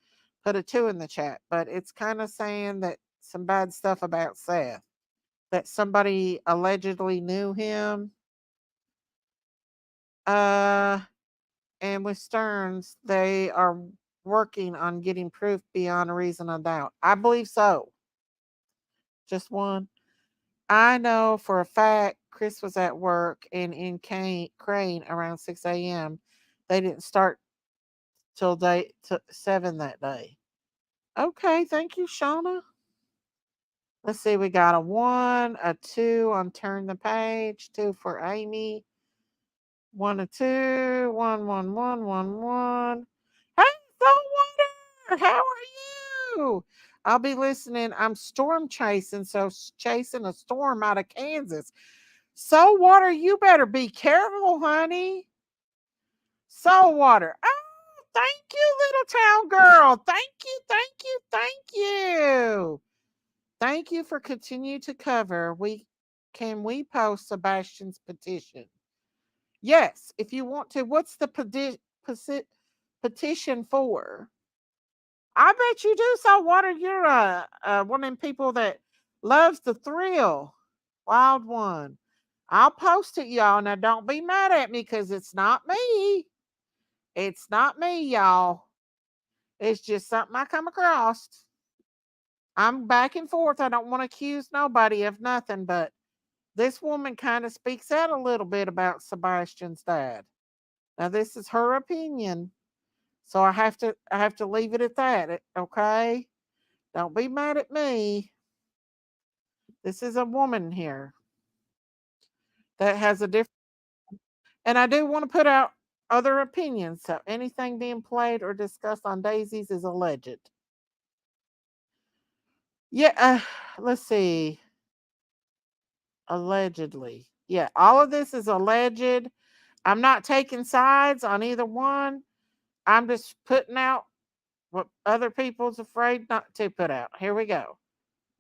put a 2 in the chat. But it's kind of saying that some bad stuff about Seth, that somebody allegedly knew him. And with Stearns, they are working on getting proof beyond a reason of doubt. I believe so. Just one. I know for a fact Chris was at work and in Crane around 6 a.m. They didn't start till 7 that day. Okay, thank you, Shauna. Let's see, we got a 1, a 2 on Turn the Page, 2 for Amy, 1, a 2, 1, 1, 1, 1, 1. Hey, Saltwater, how are you? I'll be listening. I'm storm chasing, so chasing a storm out of Kansas. Saltwater, you better be careful, honey. Saltwater. Oh, thank you, little town girl. Thank you, thank you, thank you. Thank you for continue to cover. Can we post Sebastian's petition? Yes, if you want to. What's the petition for? I bet you do, Saltwater. You're one of them people that loves the thrill. Wild one. I'll post it, y'all. Now, don't be mad at me because it's not me. It's not me, y'all. It's just something I come across. I'm back and forth. I don't want to accuse nobody of nothing, but this woman kind of speaks out a little bit about Sebastian's dad. Now, this is her opinion, so I have to leave it at that. Okay, don't be mad at me. This is a woman here that has a different, and I do want to put out other opinions. So anything being played or discussed on Daisies is alleged. Yeah, let's see. Allegedly. Yeah, all of this is alleged. I'm not taking sides on either one. I'm just putting out what other people's afraid not to put out. Here we go.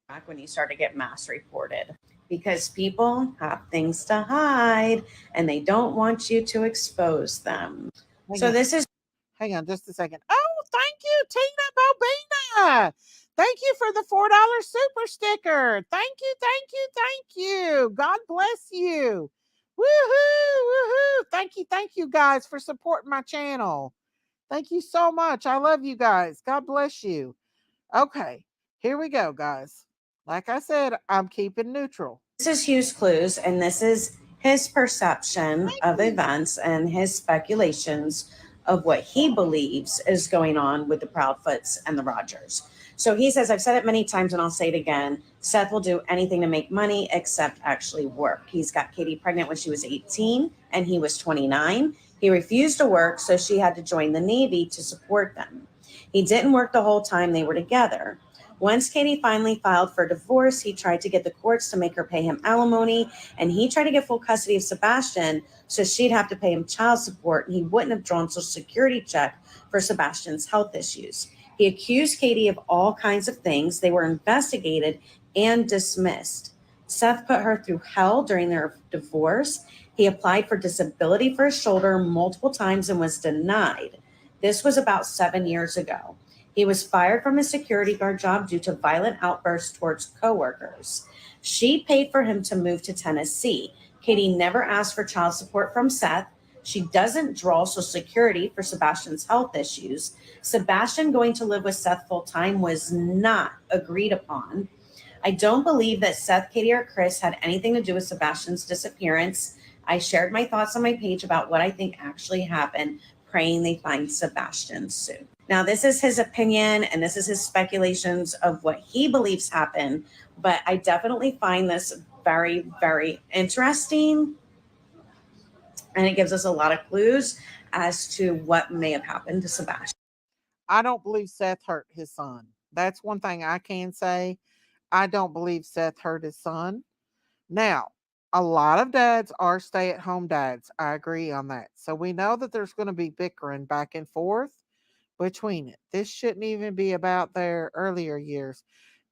Back when you start to get mass reported, because people have things to hide and they don't want you to expose them. Hang on just a second. Oh, thank you, Tina Bobina. Thank you for the $4 super sticker. Thank you, thank you, thank you. God bless you. Woohoo, woohoo. Thank you guys for supporting my channel. Thank you so much. I love you guys. God bless you. Okay, here we go, guys. Like I said, I'm keeping neutral. This is Hugh's clues, and this is his perception of events and his speculations of what he believes is going on with the Proudfoots and the Rogers. So he says, I've said it many times and I'll say it again, Seth will do anything to make money except actually work. He's got Katie pregnant when she was 18 and he was 29. He refused to work, so she had to join the Navy to support them. He didn't work the whole time they were together. Once Katie finally filed for divorce, he tried to get the courts to make her pay him alimony, and he tried to get full custody of Sebastian so she'd have to pay him child support, and he wouldn't have drawn Social Security check for Sebastian's health issues. He accused Katie of all kinds of things. They were investigated and dismissed. Seth put her through hell during their divorce. He applied for disability for his shoulder multiple times and was denied. This was about 7 years ago. He was fired from his security guard job due to violent outbursts towards coworkers. She paid for him to move to Tennessee. Katie never asked for child support from Seth. She doesn't draw Social Security for Sebastian's health issues. Sebastian going to live with Seth full-time was not agreed upon. I don't believe that Seth, Katie, or Chris had anything to do with Sebastian's disappearance. I shared my thoughts on my page about what I think actually happened, praying they find Sebastian soon. Now, this is his opinion and this is his speculations of what he believes happened, but I definitely find this very, very interesting. And it gives us a lot of clues as to what may have happened to Sebastian. I don't believe Seth hurt his son. That's one thing I can say. I don't believe Seth hurt his son. Now, a lot of dads are stay-at-home dads. I agree on that. So we know that there's going to be bickering back and forth between it. This shouldn't even be about their earlier years.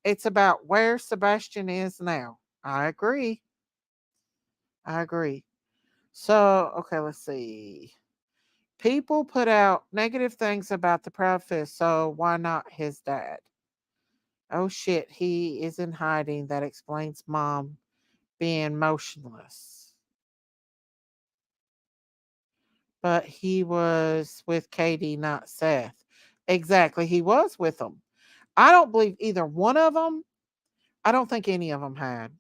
It's about where Sebastian is now. I agree. I agree. So, okay, let's see. People put out negative things about the Proud Fist, so why not his dad? Oh shit, he is in hiding. That explains mom being motionless. But he was with Katie, not Seth. Exactly, he was with them. I don't believe either one of them. I don't think any of them had.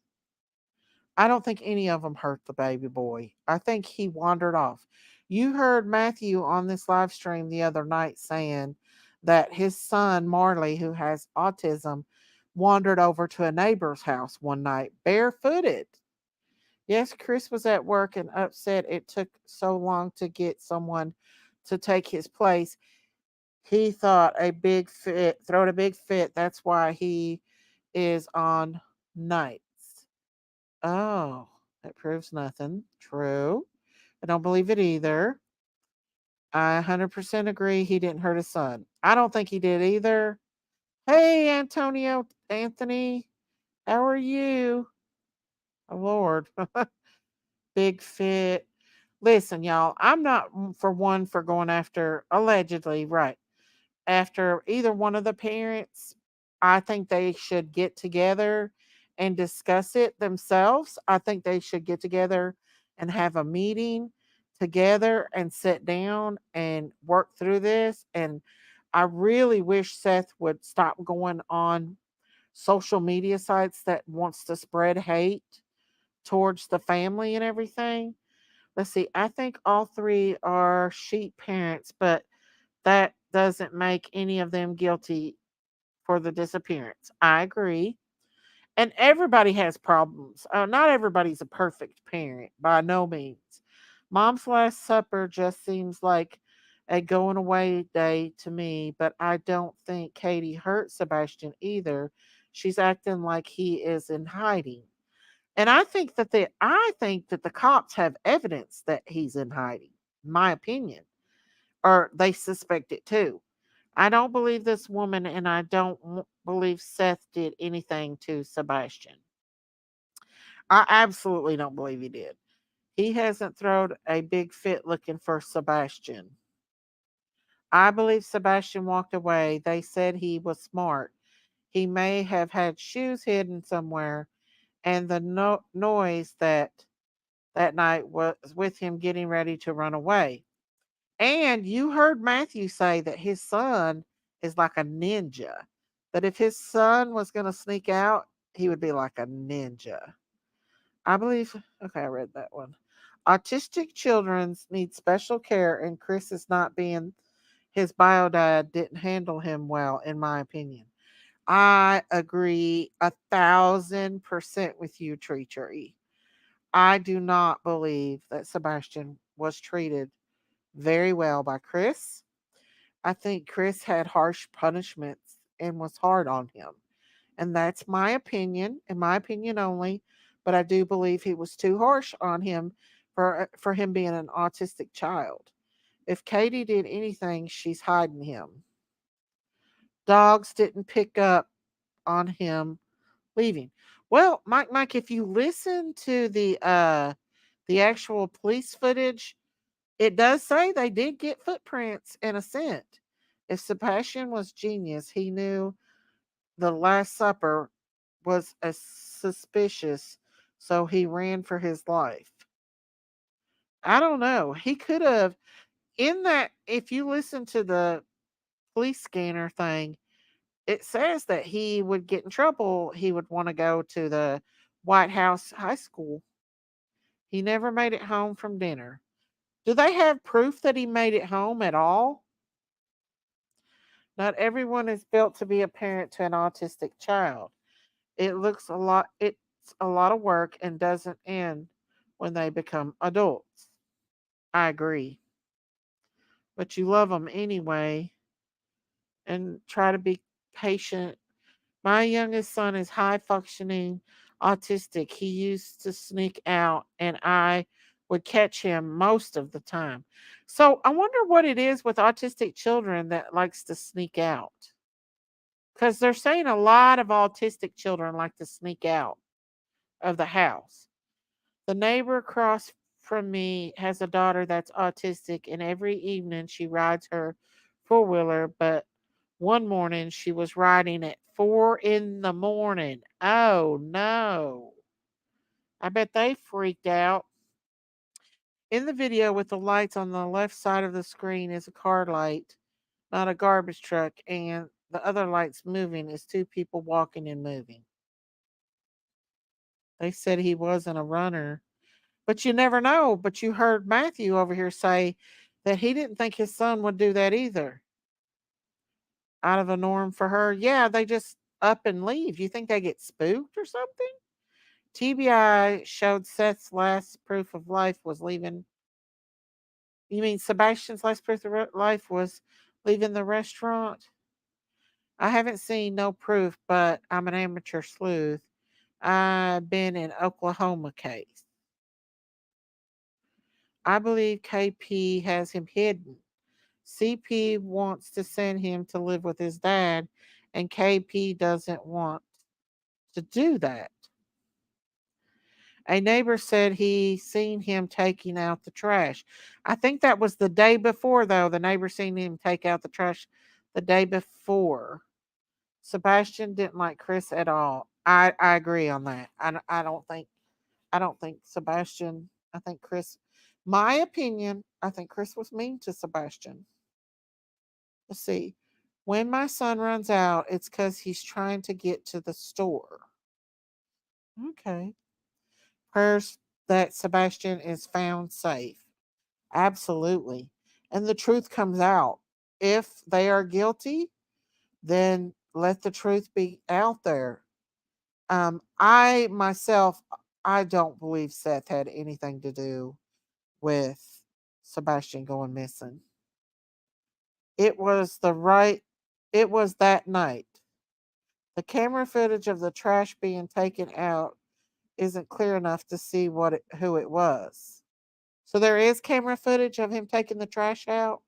I don't think any of them hurt the baby boy. I think he wandered off. You heard Matthew on this live stream the other night saying that his son, Marley, who has autism, wandered over to a neighbor's house one night barefooted. Yes, Chris was at work and upset it took so long to get someone to take his place. He thought a big fit, throwed a big fit. That's why he is on nights. Oh, that proves nothing. True. I don't believe it either. I 100% agree he didn't hurt his son. I don't think he did either. Hey, Anthony, how are you? Oh, Lord. Big fit. Listen, y'all, I'm not for one for going after, allegedly, right, after either one of the parents. I think they should get together and discuss it themselves. I think they should get together and have a meeting together and sit down and work through this. And I really wish Seth would stop going on social media sites that wants to spread hate towards the family and everything. Let's see. I think all three are sheep parents, but that doesn't make any of them guilty for the disappearance. I agree. And everybody has problems. Not everybody's a perfect parent, by no means. Mom's Last Supper just seems like a going away day to me, but I don't think Katie hurt Sebastian either. She's acting like he is in hiding. And I think that the cops have evidence that he's in hiding, in my opinion. Or they suspect it too. I don't believe this woman, and I don't believe Seth did anything to Sebastian. I absolutely don't believe he did. He hasn't thrown a big fit looking for Sebastian. I believe Sebastian walked away. They said he was smart. He may have had shoes hidden somewhere, and the noise that night was with him getting ready to run away. And you heard Matthew say that his son is like a ninja. That if his son was going to sneak out, he would be like a ninja. I believe, okay, I read that one. Autistic children need special care, and Chris is not being his bio dad didn't handle him well, in my opinion. I agree 1,000% with you, Tree Tree. I do not believe that Sebastian was treated very well by Chris. I think Chris had harsh punishments and was hard on him. And that's my opinion, and my opinion only. But I do believe he was too harsh on him for him being an autistic child. If Katie did anything, she's hiding him. Dogs didn't pick up on him leaving. Well, Mike, if you listen to the actual police footage, it does say they did get footprints and a scent. If Sebastian was genius, he knew the Last Supper was suspicious, so he ran for his life. I don't know. He could have, in that, if you listen to the police scanner thing, it says that he would get in trouble. He would want to go to the White House High School. He never made it home from dinner. Do they have proof that he made it home at all? Not everyone is built to be a parent to an autistic child. It's a lot of work and doesn't end when they become adults. I agree. But you love them anyway and try to be patient. My youngest son is high functioning autistic. He used to sneak out and I would catch him most of the time. So I wonder what it is with autistic children that likes to sneak out. Because they're saying a lot of autistic children like to sneak out of the house. The neighbor across from me has a daughter that's autistic, and every evening she rides her four wheeler. But one morning she was riding at 4 in the morning. Oh no. I bet they freaked out. In the video, with the lights on the left side of the screen, is a car light, not a garbage truck, and the other lights moving is two people walking and moving. They said he wasn't a runner. But you never know. But you heard Matthew over here say that he didn't think his son would do that either. Out of a norm for her. Yeah, they just up and leave. You think they get spooked or something? TBI showed Seth's last proof of life was leaving. You mean Sebastian's last proof of life was leaving the restaurant? I haven't seen no proof, but I'm an amateur sleuth. I've been in Oklahoma case. I believe KP has him hidden. CP wants to send him to live with his dad, and KP doesn't want to do that. A neighbor said he seen him taking out the trash. I think that was the day before, though. The neighbor seen him take out the trash the day before. Sebastian didn't like Chris at all. I agree on that. I don't think Sebastian. I think Chris. My opinion. I think Chris was mean to Sebastian. Let's see. When my son runs out, it's because he's trying to get to the store. Okay. Prayers that Sebastian is found safe. Absolutely. And the truth comes out. If they are guilty, then let the truth be out there. I myself, I don't believe Seth had anything to do with Sebastian going missing. It was it was that night. The camera footage of the trash being taken out isn't clear enough to see who it was. So there is camera footage of him taking the trash out.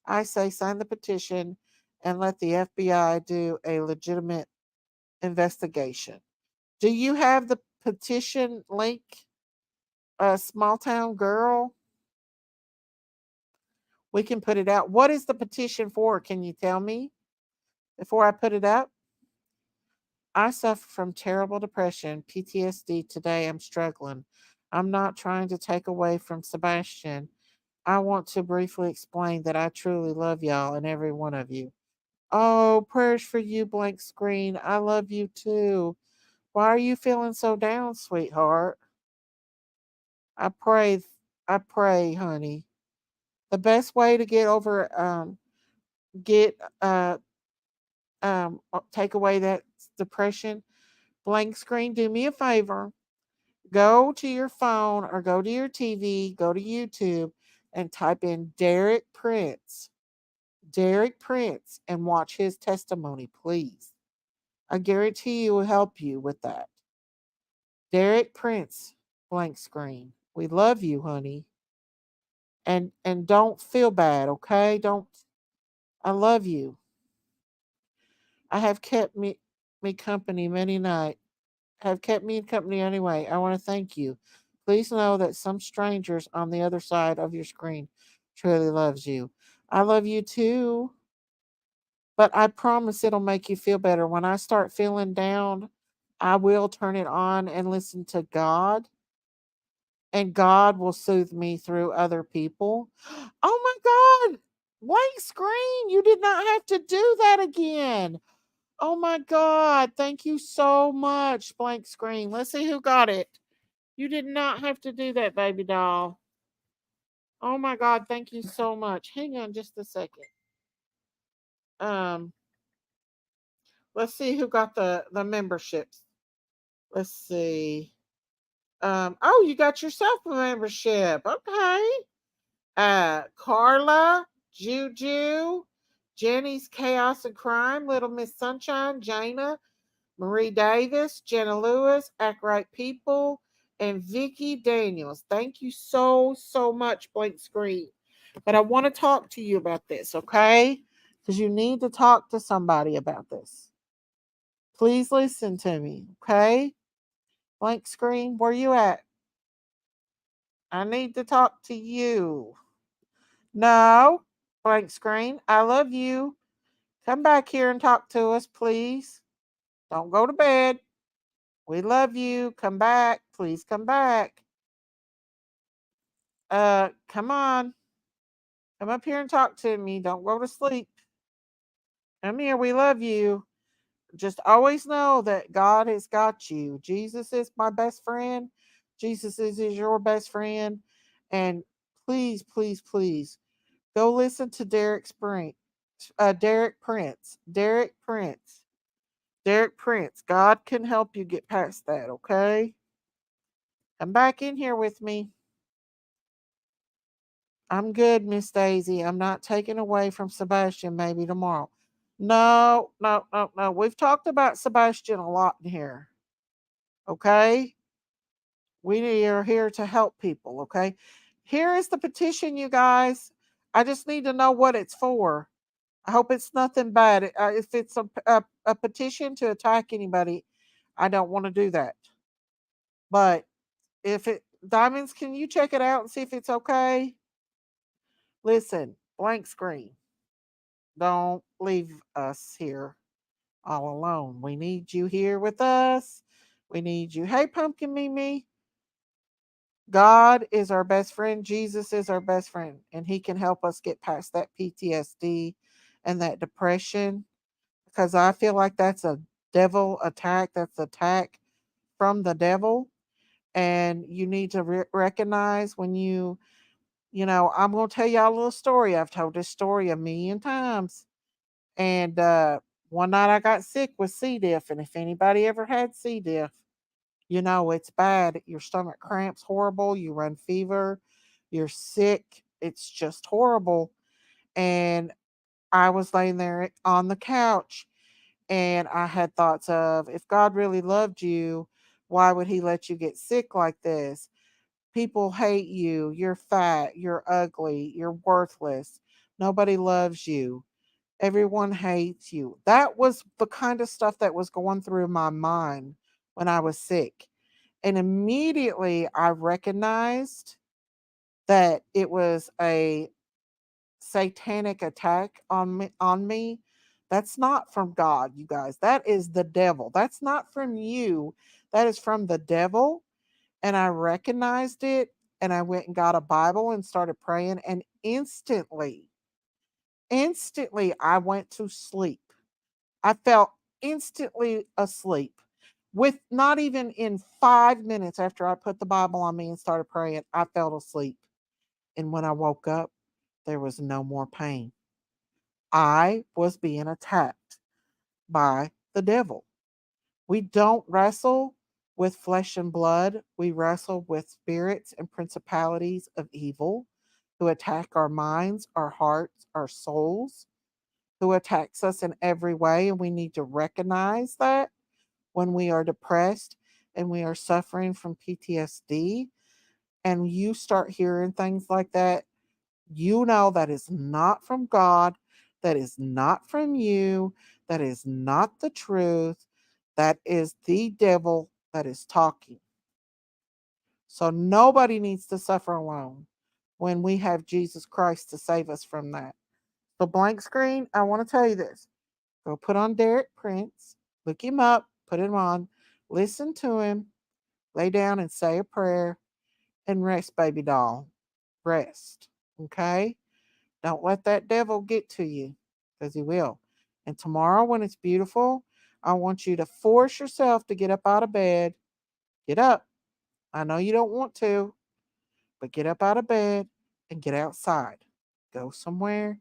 I say sign the petition and let the FBI do a legitimate investigation. Do you have the petition link? A small town girl? We can put it out. What is the petition for? Can you tell me before I put it up? I suffer from terrible depression, PTSD. Today I'm struggling. I'm not trying to take away from Sebastian. I want to briefly explain that I truly love y'all and every one of you. Oh, prayers for you, blank screen. I love you too. Why are you feeling so down, sweetheart? I pray, I pray, honey. The best way to get over, get, take away that depression, blank screen, do me a favor. Go to your phone or go to your TV, go to YouTube, and type in Derek Prince. Derek Prince, and watch his testimony, please. I guarantee he will help you with that. Derek Prince, blank screen. We love you, honey. And don't feel bad, okay? Don't. I love you. I have kept me company many nights. Have kept me in company anyway. I want to thank you. Please know that some strangers on the other side of your screen truly loves you. I love you too. But I promise it'll make you feel better. When I start feeling down, I will turn it on and listen to God, and God will soothe me through other people. Oh my God! Blank screen. You did not have to do that again. Oh my God. Thank you so much, blank screen. Let's see who got it. You did not have to do that, baby doll. Oh my God. Thank you so much. Hang on just a second. Um, let's see who got the memberships. Let's see. Oh, you got yourself a membership. Okay. Carla, Juju, Jenny's Chaos and Crime, Little Miss Sunshine, Jana, Marie Davis, Jenna Lewis, Act Right People, and Vicky Daniels. Thank you so, so much, blank screen. But I want to talk to you about this, okay? Because you need to talk to somebody about this. Please listen to me, okay? Blank screen, where you at? I need to talk to you. No, blank screen, I love you. Come back here and talk to us, please. Don't go to bed. We love you. Come back. Please come back. Come on. Come up here and talk to me. Don't go to sleep. Come here. We love you. Just always know that God has got you. Jesus is my best friend. Jesus is your best friend. And please, please, please go listen to Derek Spring. Derek Prince. Derek Prince. Derek Prince. God can help you get past that, okay? Come back in here with me. I'm good, Miss Daisy. I'm not taking away from Sebastian maybe tomorrow. No, no, no, no. We've talked about Sebastian a lot in here. Okay? We are here to help people, okay? Here is the petition, you guys. I just need to know what it's for. I hope it's nothing bad. If it's a petition to attack anybody, I don't want to do that. But if it, Diamonds, can you check it out and see if it's okay? Listen, blank screen. Don't leave us here all alone. We need you here with us. We need you. Hey, Pumpkin Mimi. God is our best friend. Jesus is our best friend, and He can help us get past that PTSD and that depression, because I feel like that's a devil attack. That's attack from the devil, and you need to recognize when I'm going to tell y'all a little story. I've told this story a million times. And one night I got sick with C. diff. And if anybody ever had C. diff, it's bad. Your stomach cramps horrible. You run fever. You're sick. It's just horrible. And I was laying there on the couch and I had thoughts of, if God really loved you, why would He let you get sick like this? People hate you. You're fat. You're ugly. You're worthless. Nobody loves you. Everyone hates you. That was the kind of stuff that was going through my mind when I was sick. And immediately I recognized that it was a satanic attack on me. That's not from God, you guys. That is the devil. That's not from you. That is from the devil. And I recognized it, and I went and got a Bible and started praying, and instantly I went to sleep. I felt instantly asleep. With not even in 5 minutes after I put the Bible on me and started praying, I fell asleep. And when I woke up, there was no more pain. I was being attacked by the devil. We don't wrestle with flesh and blood. We wrestle with spirits and principalities of evil. who attack our minds, our hearts, our souls, who attacks us in every way. And we need to recognize that when we are depressed and we are suffering from PTSD, and you start hearing things like that, you know that is not from God, that is not from you, that is not the truth, that is the devil that is talking. So nobody needs to suffer alone when we have Jesus Christ to save us from that. So, blank screen, I want to tell you this. Go put on Derek Prince, look him up, put him on, listen to him, lay down and say a prayer, and rest, baby doll. Rest. Okay? Don't let that devil get to you, because he will. And tomorrow, when it's beautiful, I want you to force yourself to get up out of bed. Get up. I know you don't want to, but get up out of bed and get outside. Go somewhere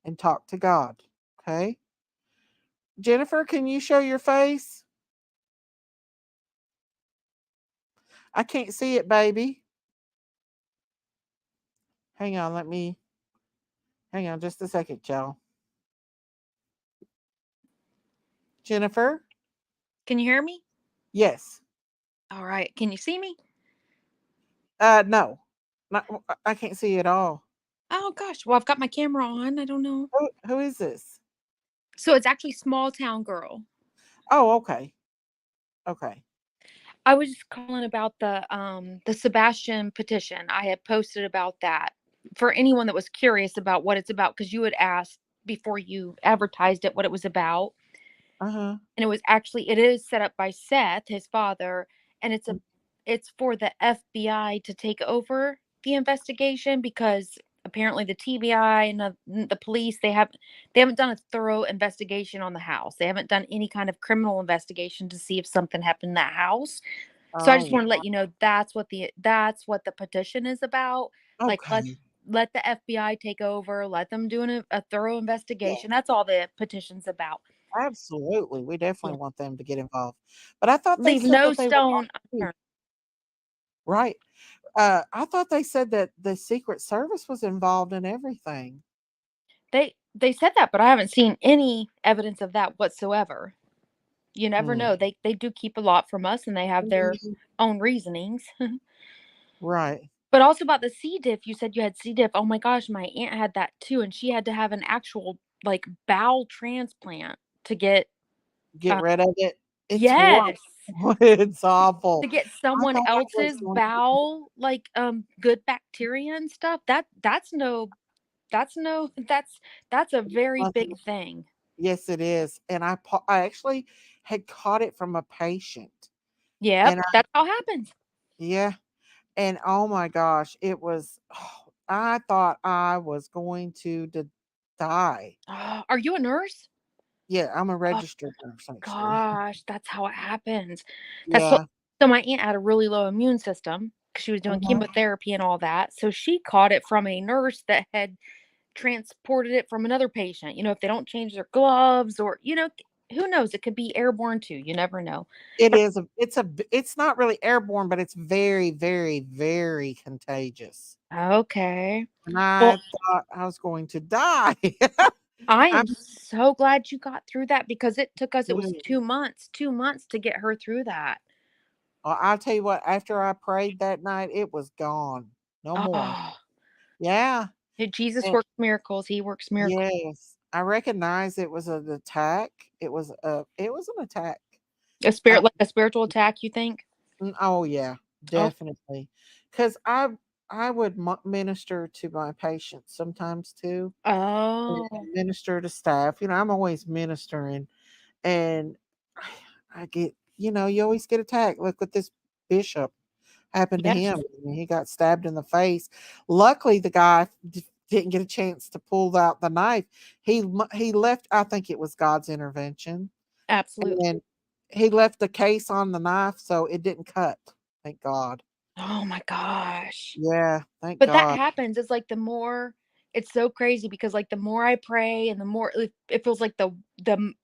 and talk to God. Okay? Jennifer, can you show your face? I can't see it, baby. Hang on, hang on just a second, y'all. Jennifer? Can you hear me? Yes. All right. Can you see me? No. I can't see at all. Oh gosh. Well, I've got my camera on. I don't know. Who is this? So it's actually Small Town Girl. Oh, okay. Okay. I was just calling about the Sebastian petition. I had posted about that for anyone that was curious about what it's about, because you had asked before you advertised it what it was about. Uh-huh. And it is set up by Seth, his father, and it's for the FBI to take over the investigation, because apparently the TBI and the police, they haven't done a thorough investigation on the house. They haven't done any kind of criminal investigation to see if something happened in that house. So I just Oh, want to let you know that's what the petition is about. Like, okay. let the FBI take over, let them do a thorough investigation. That's all the petition's about. Absolutely. We definitely Yeah. want them to get involved. But I thought they Leave said no that they were stone already. unturned. Right. I thought they said that the Secret Service was involved in everything. They said that, but I haven't seen any evidence of that whatsoever. You never Hmm. know. They do keep a lot from us, and they have their own reasonings. Right. But also about the C. diff, you said you had C. diff. Oh my gosh, my aunt had that too, and she had to have an actual like bowel transplant to get Get rid of it. It's horrible. yes, It's awful. to get I someone thought I was else's going to. bowel like good bacteria and stuff. That's a very big thing. Yes, it is. And I actually had caught it from a patient. Yep, And that's how it happens. yeah. And oh my gosh, it was, I thought I was going to die. Are you a nurse? Yeah, I'm a Oh registered nurse, actually. gosh, that's how it happens. That's Yeah. so my aunt had a really low immune system because she was doing Mhm. chemotherapy and all that. So she caught it from a nurse that had transported it from another patient. You know, if they don't change their gloves, or who knows, it could be airborne too. You never know. It is. It's not really airborne, but it's very, very, very contagious. Okay. And I Well, thought I was going to die. I I'm am so glad you got through that, because it was good. 2 months to get her through that. I'll tell you what, after I prayed that night, it was gone. No more. Oh, Yeah. Jesus And works miracles. He works miracles. yes, I recognize it was an attack. It was an attack. Uh, Like a spiritual attack, you think? oh yeah, Oh, definitely. Because I would minister to my patients sometimes too, and oh, minister to staff. I'm always ministering, and I get, you always get attacked. Look what this bishop happened to yes, him. He got stabbed in the face. Luckily, the guy didn't get a chance to pull out the knife. He left. I think it was God's intervention, absolutely. and he left the case on the knife, so it didn't cut. Thank God. Oh my gosh. Yeah, thank But that God. happens. It's like it's so crazy, because like the more I pray and the more it feels like the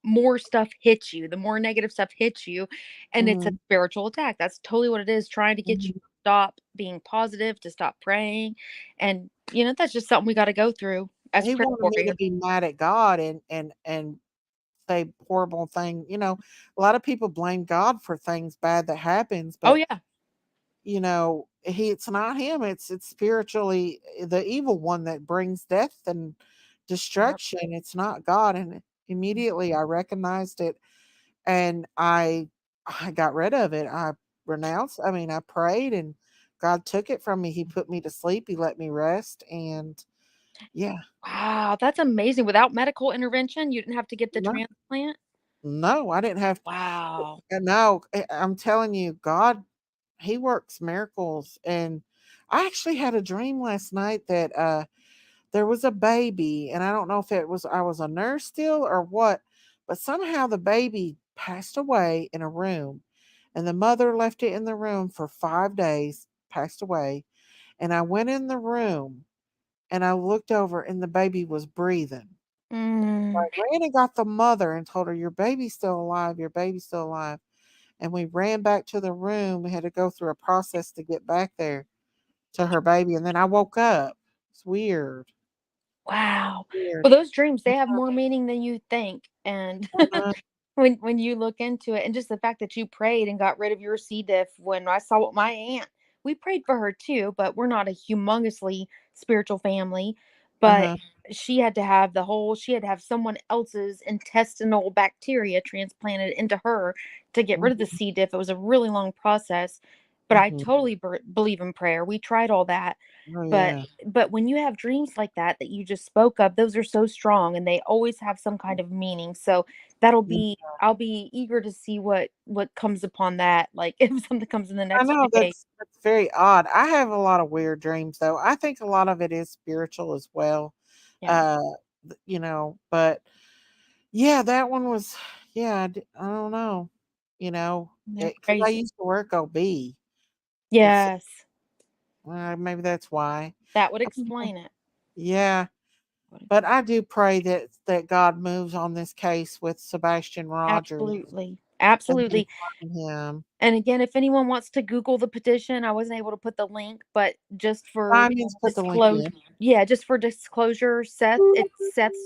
more stuff hits you, the more negative stuff hits you, and it's a Mhm, spiritual attack. That's totally what it is, trying to get you mhm. stop being positive, to stop praying. And, that's just something we got to go through as He prayer wanted me to warriors. be mad at God and say horrible thing. A lot of people blame God for things bad that happens, Oh, but yeah. it's not him. It's spiritually the evil one that brings death and Yep. destruction. It's not God. And immediately I recognized it, and I got rid of it. I prayed, and God took it from me. He put me to sleep. He let me rest. And yeah, Wow, that's amazing. Without medical intervention, you didn't have to get the no, transplant? no, I didn't have. Wow. No, I'm telling you, God, He works miracles. And I actually had a dream last night that there was a baby, and I don't know if I was a nurse still or what, but somehow the baby passed away in a room, and the mother left it in the room for 5 days, passed away. And I went in the room and I looked over, and the baby was breathing. I Mm. ran and got the mother and told her, "Your baby's still alive. Your baby's still alive." And we ran back to the room. We had to go through a process to get back there to her baby. And then I woke up. It's weird. Wow. Weird. Well, those dreams, they have more meaning than you think. And Uh-huh. when you look into it, and just the fact that you prayed and got rid of your C. diff. When I saw what my aunt, we prayed for her too, but we're not a humongously spiritual family. But Uh-huh. she had to have someone else's intestinal bacteria transplanted into her to get rid of the Mhm. C. diff. It was a really long process, but I Mhm. totally believe in prayer. We tried all that. Oh, But yeah. when you have dreams like that you just spoke of, those are so strong, and they always have some kind of meaning. So Yeah. I'll be eager to see what comes upon that. Like if something comes in the I next know few days. that's very odd. I have a lot of weird dreams, though. I think a lot of it is spiritual as well. Yeah. Uh, but yeah, that one was, yeah, I don't know, They're because I crazy. used to work OB. It's Yes. maybe that's why. That would I don't know. explain it. Yeah, but I do pray that God moves on this case with Sebastian Rogers Absolutely. and they Absolutely. find him. And again, if anyone wants to Google the petition, I wasn't able to put the link, but just for By means, put the link disclosure, in. yeah, just for disclosure, Seth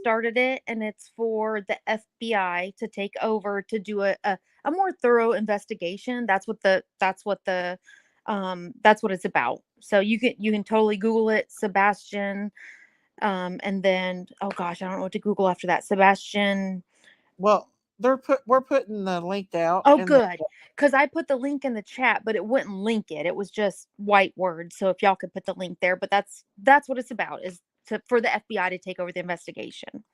started it, and it's for the FBI to take over to do a more thorough investigation. That's what it's about. So you can totally Google it, Sebastian, and then oh gosh, I don't know what to Google after that. Sebastian. Well, we're putting the link out Oh, in the good. Because I put the link in the chat, but it wouldn't link it. It was just white words. So if y'all could put the link there, but that's what it's about, is for the FBI to take over the investigation.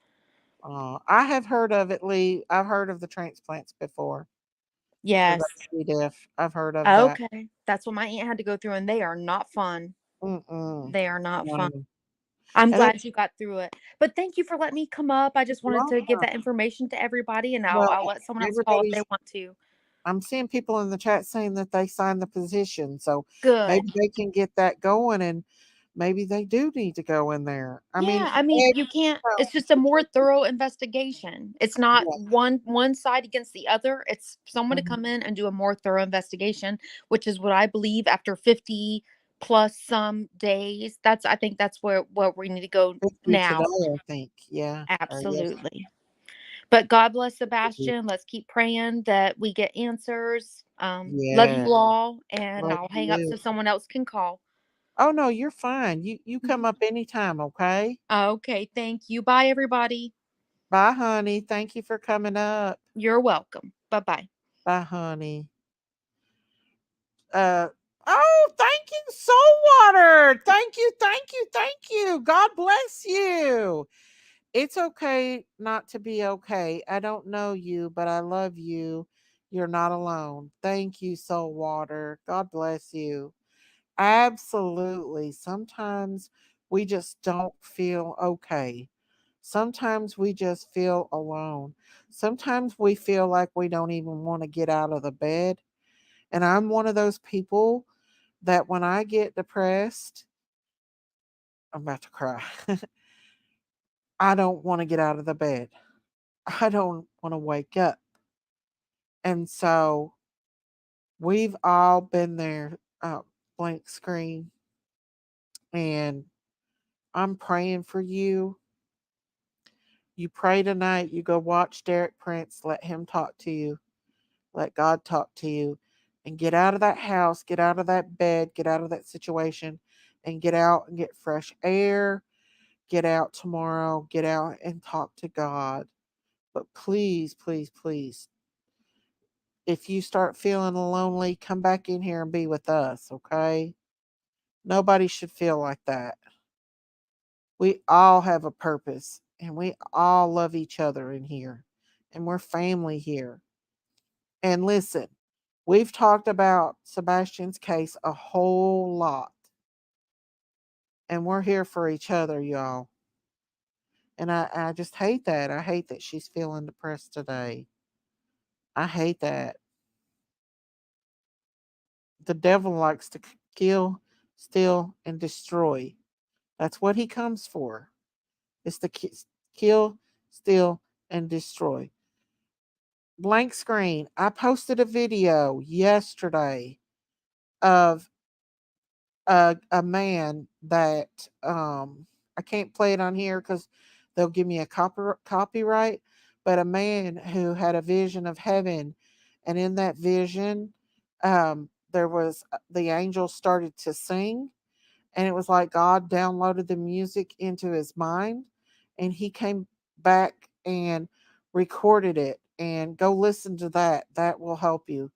I have heard of it, Lee. I've heard of the transplants before for the Yes. C. diff. I've heard of that. Okay. That's what my aunt had to go through, and they are not fun. Mm-mm. They are not fun. No. I'm And glad that's you got through it. But thank you for letting me come up. I just wanted to give welcome. that information to everybody, and Well, I'll let someone else call if they everybody's want to. I'm seeing people in the chat saying that they signed the petition, so Good. maybe they can get that going, and maybe they do need to go in there. I mean, Yeah, I mean, you can't, it's just a more thorough investigation. It's not yeah. one side against the other. It's someone to Mhm. come in and do a more thorough investigation, which is what I believe after 50 plus some days. I think that's where we need to go 50 today, now. I think. Yeah. Or yes. Absolutely. But God bless Sebastian. Let's keep praying that we get answers. Love Yeah. you all, and Love I'll hang up you. so someone else can call. Oh no, you're fine. You come up anytime, okay? Okay, thank you. Bye, everybody. Bye, honey. Thank you for coming up. You're welcome. Bye-bye. Bye, honey. Uh oh, thank you, Soul Water. Thank you, thank you, thank you. God bless you. It's okay not to be okay. I don't know you, but I love you. You're not alone. Thank you, Soul Water. God bless you. Absolutely. Sometimes we just don't feel okay. Sometimes we just feel alone. Sometimes we feel like we don't even want to get out of the bed. And I'm one of those people that when I get depressed, I'm about to cry. I don't want to get out of the bed. I don't want to wake up. And so we've all been there. blank screen, and I'm praying for you. You pray tonight, you go watch Derek Prince, let him talk to you, let God talk to you, and get out of that house, get out of that bed, get out of that situation, and get out and get fresh air. Get out tomorrow, get out and talk to God. But please, please, please, if you start feeling lonely, come back in here and be with us, okay? Nobody should feel like that. We all have a purpose and we all love each other in here and we're family here. And listen, we've talked about Sebastian's case a whole lot and we're here for each other, y'all. And I just hate that. I hate that she's feeling depressed today. I hate that. The devil likes to kill, steal, and destroy. That's what he comes for. It's to kill, steal, and destroy. Blank screen. I posted a video yesterday of a man that I can't play it on here because they'll give me a copyright. But a man who had a vision of heaven, and in that vision, there was the angels started to sing, and it was like God downloaded the music into his mind, and he came back and recorded it. And go listen to that. That will help you.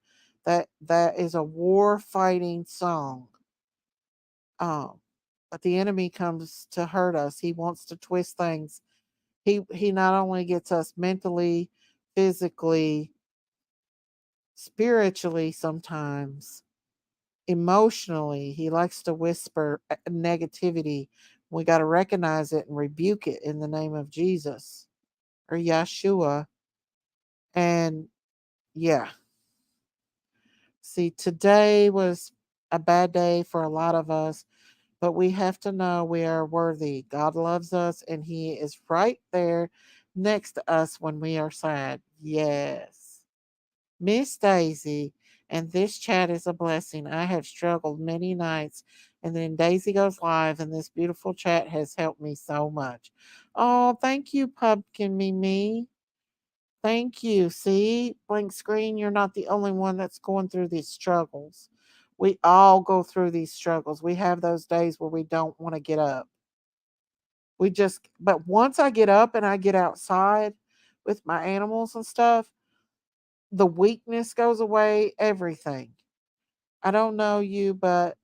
That is a war fighting song. Um, but the enemy comes to hurt us. He wants to twist things. He not only gets us mentally, physically, spiritually sometimes, emotionally. He likes to whisper negativity. We got to recognize it and rebuke it in the name of Jesus or Yeshua. And yeah. See, today was a bad day for a lot of us. But we have to know we are worthy. God loves us and He is right there next to us when we are sad. Yes. Miss Daisy, and this chat is a blessing. I have struggled many nights, and then Daisy goes live, and this beautiful chat has helped me so much. Oh, thank you, Pumpkin Mimi. Thank you. See, blank screen, you're not the only one that's going through these struggles. We all go through these struggles. We have those days where we don't want to get up. But once I get up and I get outside with my animals and stuff, the weakness goes away, everything. I don't know you, but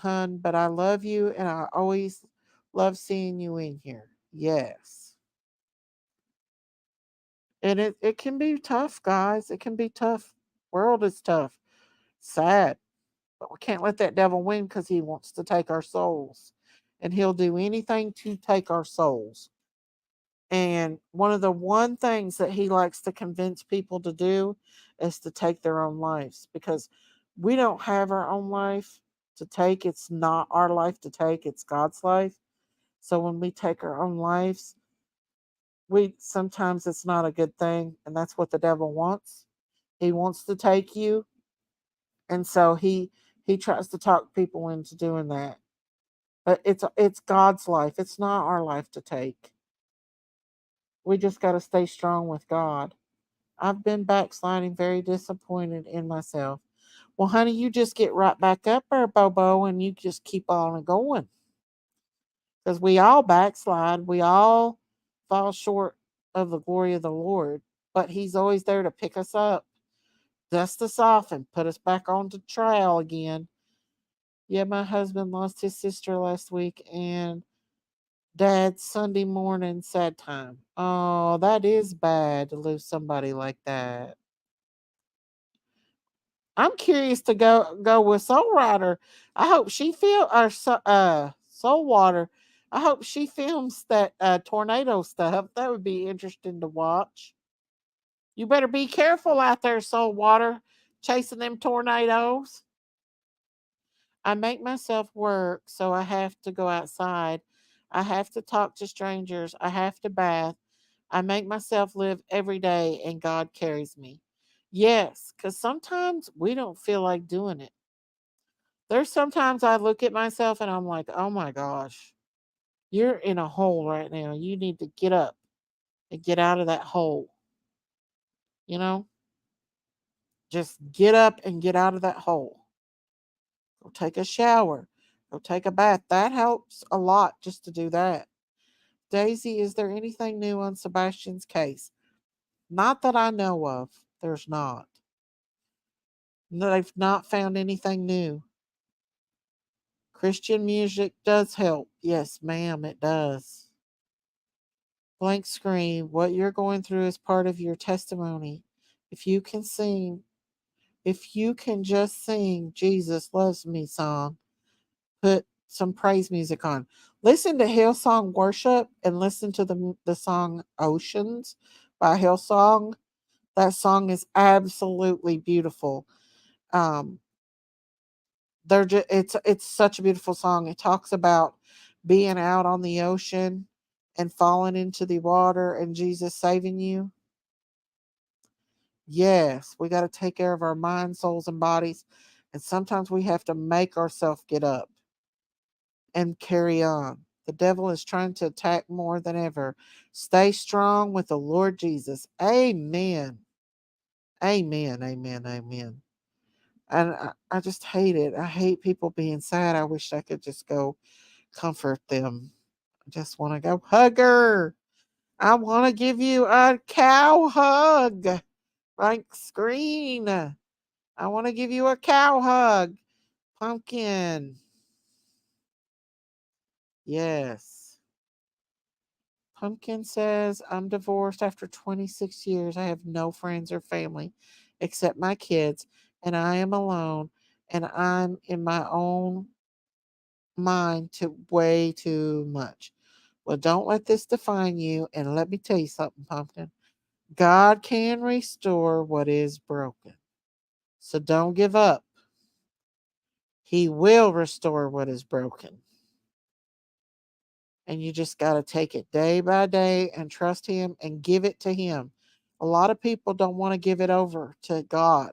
I love you and I always love seeing you in here. Yes. And it can be tough, guys. It can be tough. World is tough. Sad. But we can't let that devil win because he wants to take our souls. And he'll do anything to take our souls. And one things that he likes to convince people to do is to take their own lives because we don't have our own life to take. It's not our life to take, it's God's life. So when we take our own lives, we sometimes it's not a good thing, and that's what the devil wants. He wants to take you, and so he tries to talk people into doing that. But it's God's life. It's not our life to take. We just got to stay strong with God. I've been backsliding, very disappointed in myself. Well, honey, you just get right back up there, Bobo, and you just keep on going. Because we all backslide. We all fall short of the glory of the Lord. But He's always there to pick us up, dust us off, and put us back on the trail again. Yeah, my husband lost his sister last week, and Dad's Sunday morning sad time. Oh, that is bad to lose somebody like that. I'm curious to go with Soul Rider. I hope she Soul Water. I hope she films that tornado stuff. That would be interesting to watch. You better be careful out there, Soul Water, chasing them tornadoes. I make myself work, so I have to go outside. I have to talk to strangers. I have to bath. I make myself live every day, and God carries me. Yes, because sometimes we don't feel like doing it. There's sometimes I look at myself and I'm like, oh my gosh, you're in a hole right now. You need to get up and get out of that hole. You know, just get up and get out of that hole. Go take a shower. Go take a bath. That helps a lot just to do that. Daisy, is there anything new on Sebastian's case? Not that I know of. There's not. No, they've not found anything new. Christian music does help. Yes, ma'am, it does. Blank screen. What you're going through is part of your testimony. If you can sing, if you can just sing Jesus Loves Me song, put some praise music on. Listen to Hillsong Worship and listen to the song Oceans by Hillsong. That song is absolutely beautiful. Um, it's such a beautiful song. It talks about being out on the ocean and falling into the water and Jesus saving you. Yes, we got to take care of our minds, souls, and bodies. And sometimes we have to make ourselves get up and carry on. The devil is trying to attack more than ever. Stay strong with the Lord Jesus. Amen. Amen. Amen. Amen. And I just hate it. I hate people being sad. I wish I could just go comfort them. I just want to go hug her. I want to give you a cow hug. Blank screen. I want to give you a cow hug. Pumpkin. Yes. Pumpkin says, I'm divorced after 26 years. I have no friends or family except my kids, and I am alone, and I'm in my own mind to way too much. Well, don't let this define you, and let me tell you something, Pumpkin. God can restore what is broken. So don't give up. He will restore what is broken. And you just got to take it day by day and trust Him and give it to Him. A lot of people don't want to give it over to God.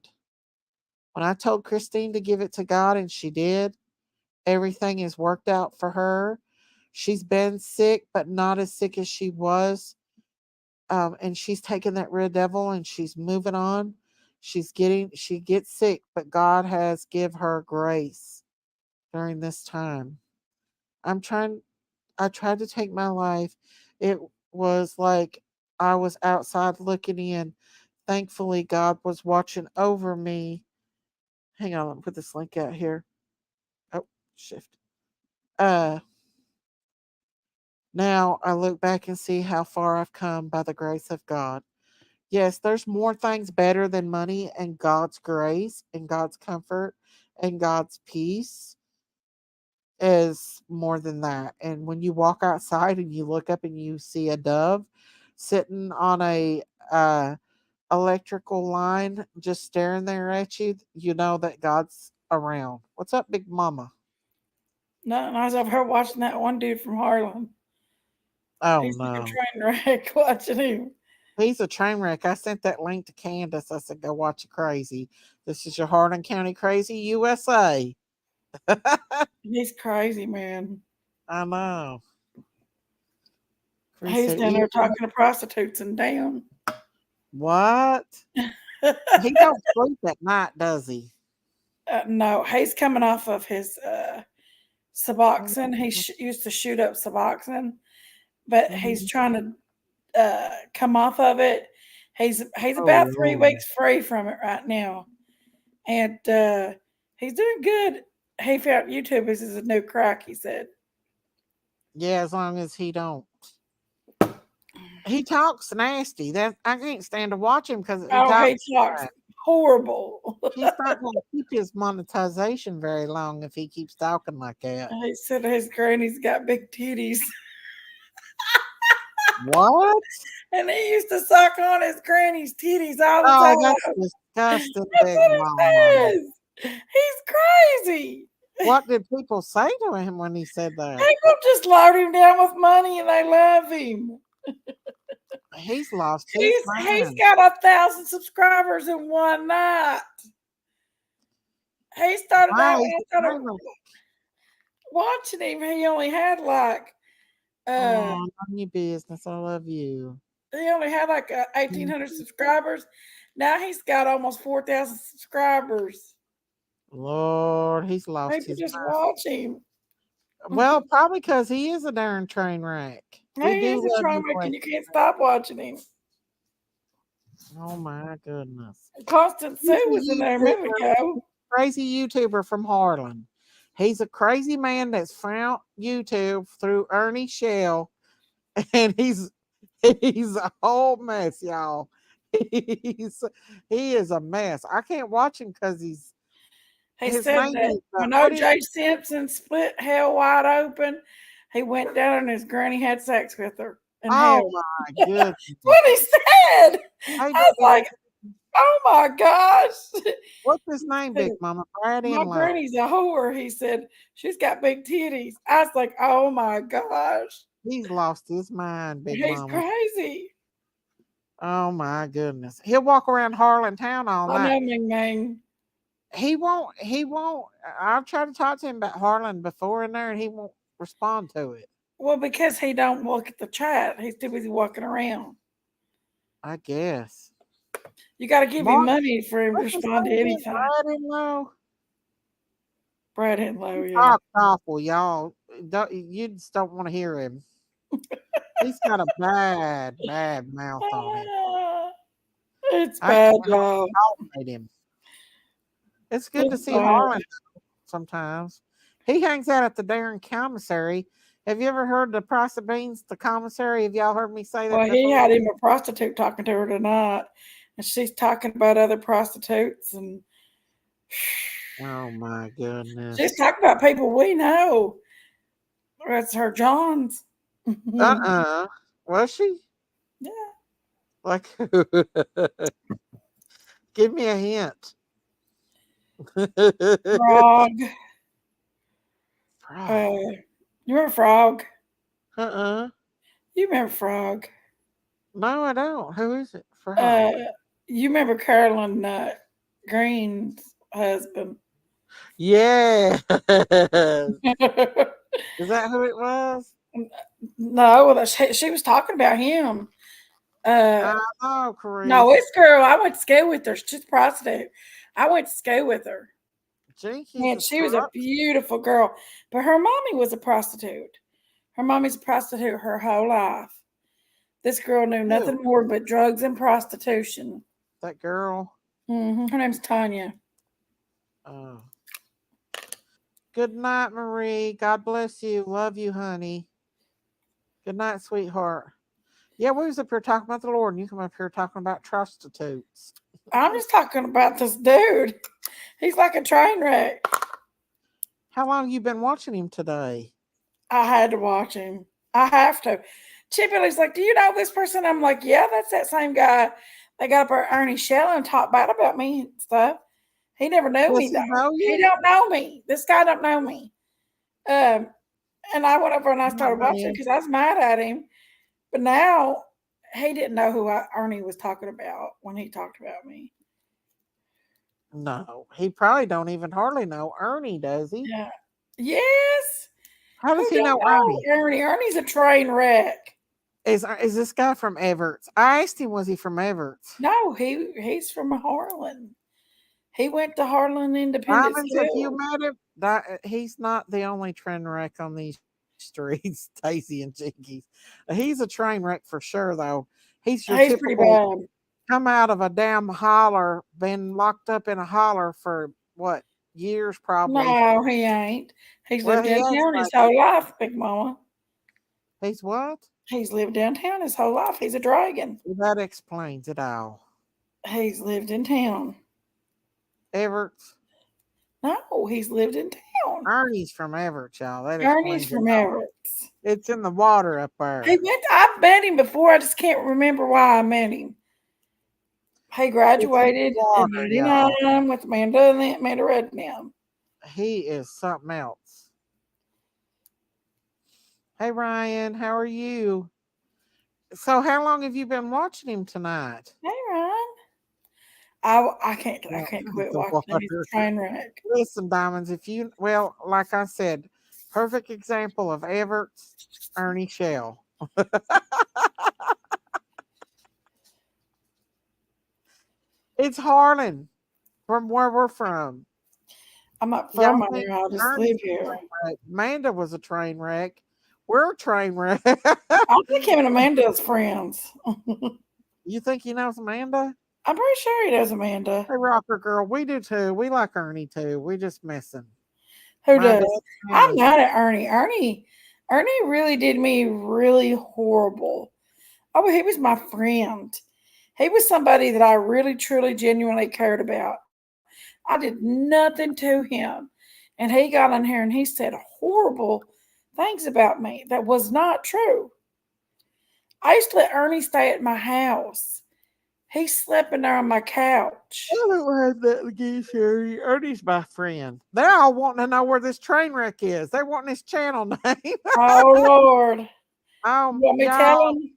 When I told Christine to give it to God and she did, everything is worked out for her. She's been sick, but not as sick as she was. And she's taken that red devil and she's moving on. She gets sick, but God has give her grace during this time. I'm trying I tried to take my life. It was like I was outside looking in. Thankfully, God was watching over me. Hang on, let me put this link out here. Oh, shift. Uh, Now I look back and see how far I've come by the grace of God. Yes, there's more things better than money and God's grace and God's comfort and God's peace is more than that. And when you walk outside and you look up and you see a dove sitting on a electrical line just staring there at you, you know that God's around. What's up, Big Mama? Nothing. I was over here watching that one dude from Harlem. Oh He's like a no. train wreck watching him. He's a train wreck. I sent that link to Candace. I said, go watch it crazy. This is your Hardin County Crazy USA. He's crazy, man. I know. Chris He's said, down there talking to prostitutes and damn. what? He don't sleep at night, does he? No, he's coming off of his Suboxone. He used to shoot up Suboxone, but he's trying to come off of it. He's about 3 weeks free from it right now, and he's doing good. He found YouTube is a new crack. He said, Yeah, as long as he don't. He talks nasty. That I can't stand to watch him because he talks horrible. He's not going to keep his monetization very long if he keeps talking like that. He said his granny's got big titties. What? And he used to suck on his granny's titties all the Oh, time. that's disgusting. That's what he says. He's crazy. What did people say to him when he said that? People just load him down with money and they love him. He's lost his mind. He's got 1,000 subscribers in one night. He started Wow, out when he's I a started train wreck. watching him. He only had like Oh, none your business. I love you. he only had like 1,800 subscribers. Now he's got almost 4,000 subscribers. Lord, he's lost People his just mind. watch him. Well, probably because he is a darn train wreck. He We do is a love train you, wreck, and boy. you can't stop watching him. Oh my goodness. Constant He's Sue a was in there a minute ago. crazy YouTuber from Harlan. He's a crazy man that's found YouTube through Ernie Shell, and he's a whole mess, y'all. He is a mess. I can't watch him because He his said name that is when what is O.J. Simpson split hell wide open, he went down and his granny had sex with her in hell. Oh my goodness. That's what he said. Hey, I was like, oh my gosh. what's his name, Big Mama? Brad My Inlow. granny's a whore. He said, she's got big titties. I was like, oh my gosh. He's lost his mind, Big He's Mama. crazy. Oh my goodness. He'll walk around Harlan town all I night. know, Ming Ming. He won't. I've tried to talk to him about Harlan before in there, and he won't respond to it. Well, because he don't look at the chat. He's too busy walking around. I guess. You got to give him Mark- money for him to what's his respond to name again? anything. Brad Inlow? Brad Inlow, He yeah. talks awful, y'all. You just don't want to hear him. He's got a bad mouth on him. It's I bad, can't y'all. tolerate him. It's good to It's see bad. Harlan sometimes. He hangs out at the Darren commissary. Have you ever heard the price of beans, the commissary? Have y'all heard me say that Well, he before? had him a prostitute talking to her tonight, and she's talking about other prostitutes, and Oh my goodness. she's talking about people we know. That's her Johns. Was she? Yeah. Like, give me a hint. Frog. Frog. You remember Frog? Uh-uh. You remember Frog? No, I don't. Who is it? Frog. You remember Carolyn Green's husband? Yeah. Is that who it was? No, well, she was talking about him. I know, Chris. No, it's girl. I went to school with her. She's a prostitute. I went to school with her. And she was a beautiful girl. But her mommy was a prostitute. Her mommy's a prostitute her whole life. This girl knew nothing more but drugs and prostitution. That girl? Her name's Tanya. Oh. Good night, Marie. God bless you. Love you, honey. Good night, sweetheart. Yeah, we was up here talking about the Lord, and you come up here talking about prostitutes. I'm just talking about this dude. He's like a train wreck. How long you been watching him today? I had to watch him. I have to. Chippy's like, do you know this person? I'm like, yeah, that's that same guy. They got up at Ernie Shell and talked bad about me and stuff. He never knew me though. He don't know me. This guy don't know me. And I went over and I started watching because I was mad at him. But now he didn't know who Ernie was talking about when he talked about me. No, he probably don't even hardly know Ernie, does he? Yeah. Yes. How does Who he know don't Ernie? Ernie's a train wreck. Is this guy from Everts? I asked him, was he from Everts? No, he's from Harlan. He went to Harlan Independent Diamonds, if you School. met him, he's not the only train wreck on these streets, Stacy and Jinkies. He's a train wreck for sure, though. He's your He's pretty typical bad. come out of a damn holler, been locked up in a holler for what, years probably. No, he ain't. He's Well, lived he downtown has his whole life, Big Mama. He's what? He's lived downtown his whole life. He's a dragon. That explains it all. He's lived in town. Everts? No, he's lived in town. Ernie's from Everett, y'all. That Ernie's explains from it all. Everett. It's in the water up there. I've met him before. I just can't remember why I met him. He graduated in 99 with Amanda Rednam. He is something else. Hey, Ryan, how are you? So how long have you been watching him tonight? Hey, Ryan. I can't quit The watching these water. train wreck. Listen, Diamonds, well, like I said, perfect example of Everett's Ernie Shell. It's Harlan from where we're from. I'm not Y'all from think here. I just Ernie's live a here. train wreck. Amanda was a train wreck. We're a train wreck. I think him and Amanda's friends. You think he knows Amanda? I'm pretty sure he knows Amanda. Hey, Rocker Girl, we do too. We like Ernie too. We just messing. Who My does? dad's I'm family. mad at Ernie. Ernie really did me really horrible. Oh, he was my friend. He was somebody that I really, truly, genuinely cared about. I did nothing to him. And he got in here and he said horrible things about me that was not true. I used to let Ernie stay at my house. He slept in there on my couch. I don't have that against Ernie. Ernie's my friend. They're all wanting to know where this train wreck is. They want this channel name. Oh, Lord. You Oh, want me to y'all. tell him?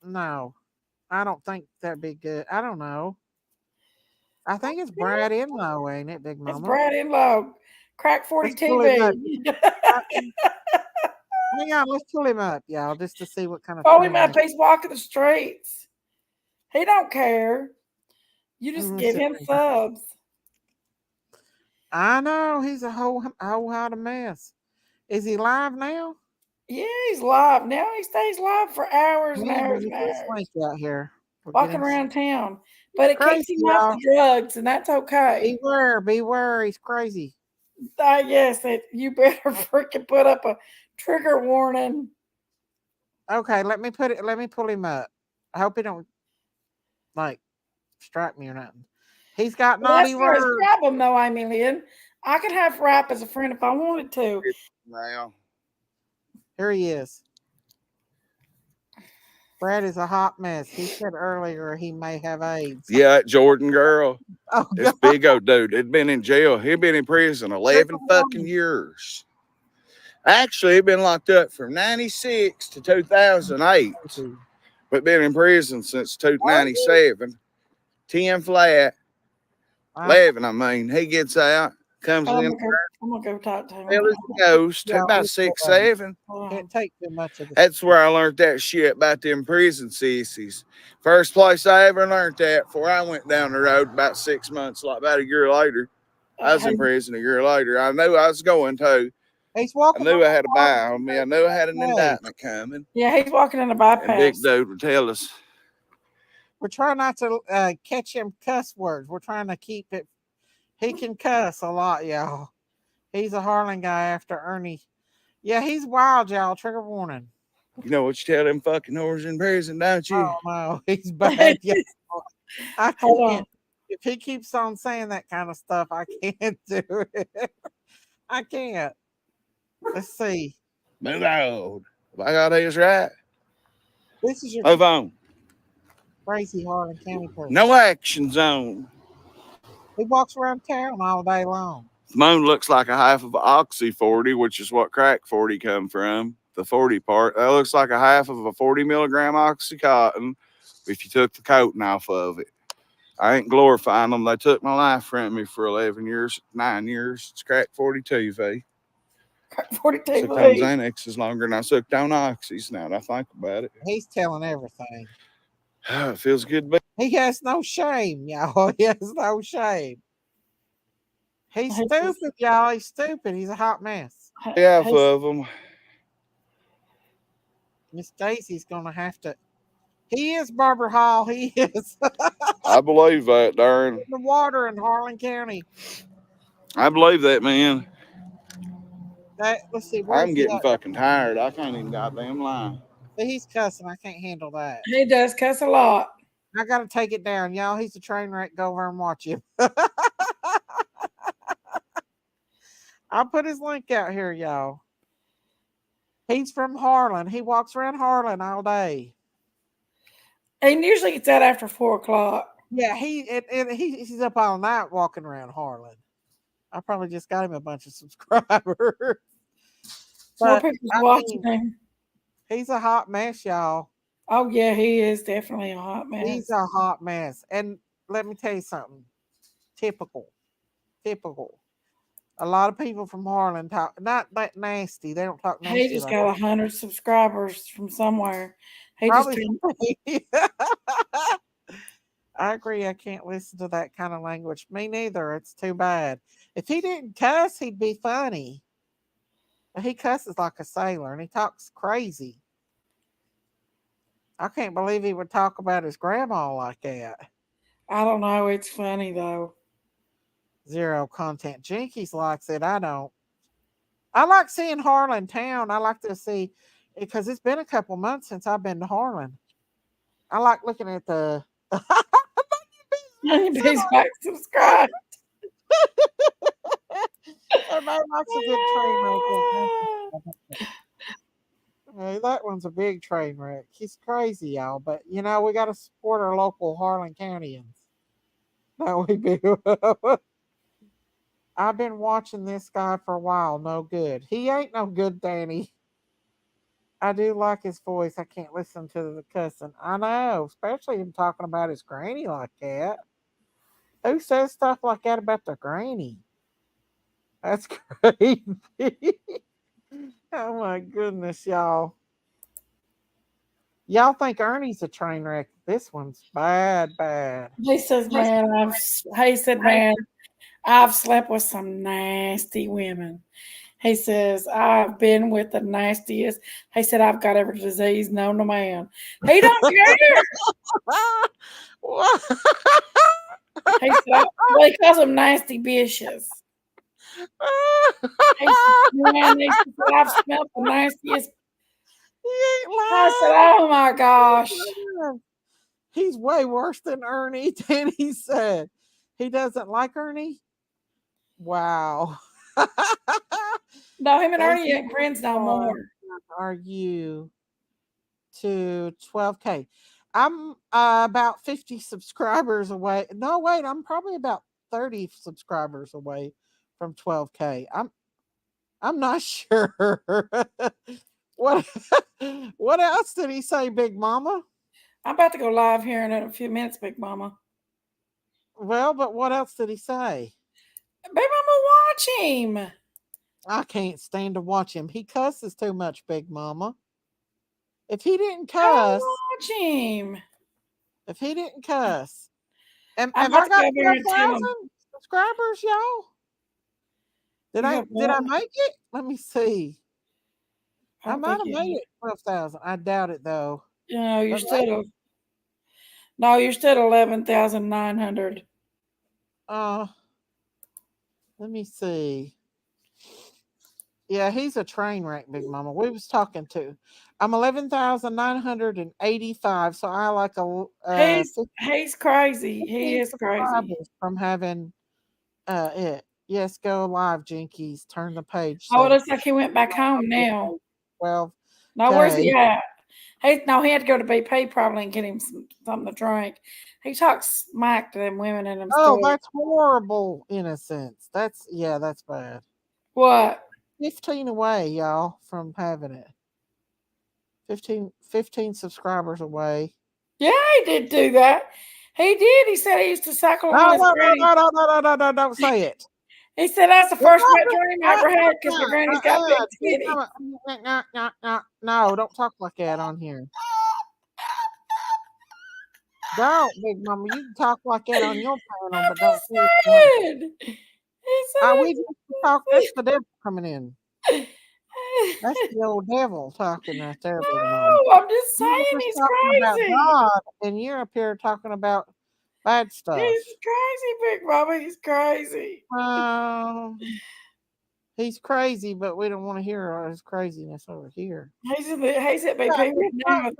No, I don't think that'd be good. I don't know. I think it's Brad Inlow, ain't it, Big Mama? It's Brad Inlow. Crack 40 Let's pull him up. TV. Hang on, let's pull him up, y'all, just to see what kind of Follow train him up. wreck. He's walking the streets. He don't care. You just Let's give see. him subs. I know he's a whole lot of mess. Is he live now? Yeah, he's live. Now he stays live for hours and Man, hours let me and get this hours. link out here. We'll get Walking him. around town. But it Crazy, keeps him off the drugs, and that's okay. Beware, he's crazy. I guess that you better freaking put up a trigger warning. Okay, let me pull him up. I hope he don't like strike me or nothing. He's got Well, that's naughty not his words. problem, though, Amy Lynn. I could have Rap as a friend if I wanted to. Now, Here he is. Brad is a hot mess. He said earlier he may have AIDS. yeah, that Jordan girl. Oh, This God. big old dude had been in jail. He'd been in prison 11 fucking years. Actually, he'd been locked up from 96 to 2008, but been in prison since 97. 10 flat. 11, I mean. He gets out, comes I'm in. gonna go talk to him. Well, it's a ghost. Yeah, about it's 6, okay. 7. Can't take too much of the That's where I learned that shit about them prison sissies. First place I ever learned that before I went down the road about 6 months, like about a year later. I was in prison a year later. I knew I was going to. He's walking. I knew I had a buy on me. I knew I had an indictment coming. Yeah, he's walking in the And bypass. big dude would tell us. We're trying not to catch him cuss words. We're trying to keep it. He can cuss a lot, y'all. He's a Harlan guy after Ernie. Yeah, he's wild, y'all. Trigger warning. You know what you tell them fucking whores in prison, don't you? Oh no, he's bad. Yeah, I Hold on. can't. If he keeps on saying that kind of stuff, I can't do it. I can't. Let's see. Move on. If I got his right. This is your Move on. crazy Harlan County person. No action zone. He walks around town all day long. Moon looks like a half of Oxy 40, which is what crack 40 come from. The 40 part. That looks like a half of a 40 milligram Oxycontin if you took the coating off of it. I ain't glorifying them. They took my life from me for 11 years, 9 years. It's crack 42, V. Crack 42, Sucked on Xanax is longer than I sucked on Oxys now that I think about it. He's telling everything. It feels good to be. He has no shame, y'all. He has no shame. He's stupid, y'all. He's stupid. He's a hot mess. Half of them. Miss Stacy's gonna have to. He is Barbara Hall. He is. I believe that, Darren. The water in Harlan County. I believe that, man. Let's see. I'm getting fucking tired. I can't even goddamn lie. See, he's cussing. I can't handle that. He does cuss a lot. I gotta take it down, y'all. He's a train wreck. Go over and watch him. I'll put his link out here, y'all. He's from Harlan. He walks around Harlan all day. And usually gets out after 4 o'clock. Yeah, he's up all night walking around Harlan. I probably just got him a bunch of subscribers. More people's watching him. He's a hot mess, y'all. Oh yeah, he is definitely a hot mess. He's a hot mess. And let me tell you something. Typical. A lot of people from Harlan talk not that nasty. They don't talk He nasty just like got that. 100 subscribers from somewhere. He just Probably. turned, I agree. I can't listen to that kind of language. Me neither. It's too bad. If he didn't cuss, he'd be funny. But he cusses like a sailor and he talks crazy. I can't believe he would talk about his grandma like that. I don't know. It's funny though. Zero content. Jinkies likes it. I don't. I like seeing Harlan town. I like to see because it's been a couple months since I've been to Harlan. I like looking at the. He's back subscribed. Everybody likes a good train wreck. Hey, that one's a big train wreck. He's crazy, y'all. But you know, we got to support our local Harlan Countyans. No, we do. I've been watching this guy for a while. No good. He ain't no good, Danny. I do like his voice. I can't listen to the cussing. I know, especially him talking about his granny like that. Who says stuff like that about their granny? That's crazy. Oh my goodness, y'all. Y'all think Ernie's a train wreck. This one's bad. He says, man, I've slept with some nasty women. He says, I've been with the nastiest. He said, I've got every disease known to man. He don't care. He said, well, he calls them nasty bitches. He said, I've smelled the nastiest. I said, oh my gosh. He's way worse than Ernie. Danny said. He doesn't like Ernie? Wow. No, him and Ernie ain't friends no more. Are you to 12K? I'm about 50 subscribers away. No, wait, I'm probably about 30 subscribers away from 12K. I'm not sure. What else did he say, Big Mama? I'm about to go live here in a few minutes, Big Mama. Well, but what else did he say? Big Mama, watch him. I can't stand to watch him. He cusses too much, Big Mama. If he didn't cuss, watch him. If he didn't cuss, have I'm I about to got go over and tell 12,000 him. subscribers, y'all? Did I make it? Let me see. I might have made it 12,000. I doubt it though. No, you're still you're still 11,900. Let me see. Yeah, he's a train wreck, Big Mama. We was talking to. I'm 11,985, so I like a. He's crazy. He is crazy. From having it. Yes, go live, Jinkies. Turn the page. Oh, it looks like he went back home now. 12. No, where's he at? He had to go to BP probably and get him something to drink. He talks smack to them women in them stores. That's horrible innocence. That's bad. What? 15 away, y'all, from having it. 15 subscribers away. Yeah, he did do that. He did. He said he used to cycle on his granny. No, don't say it. He said that's the first wet dream I ever had because my granny's got big titties. No, don't talk like that on here. Don't, Big Mama. You can talk like that on your panel, but don't say it. We just talk. That's the devil coming in. That's the old devil talking right there, Big Mama. No, I'm just saying he's crazy. About God, and you're up here talking about bad stuff. He's crazy, Big Mama. He's crazy. He's crazy, but we don't want to hear his craziness over here. He's at BP right now.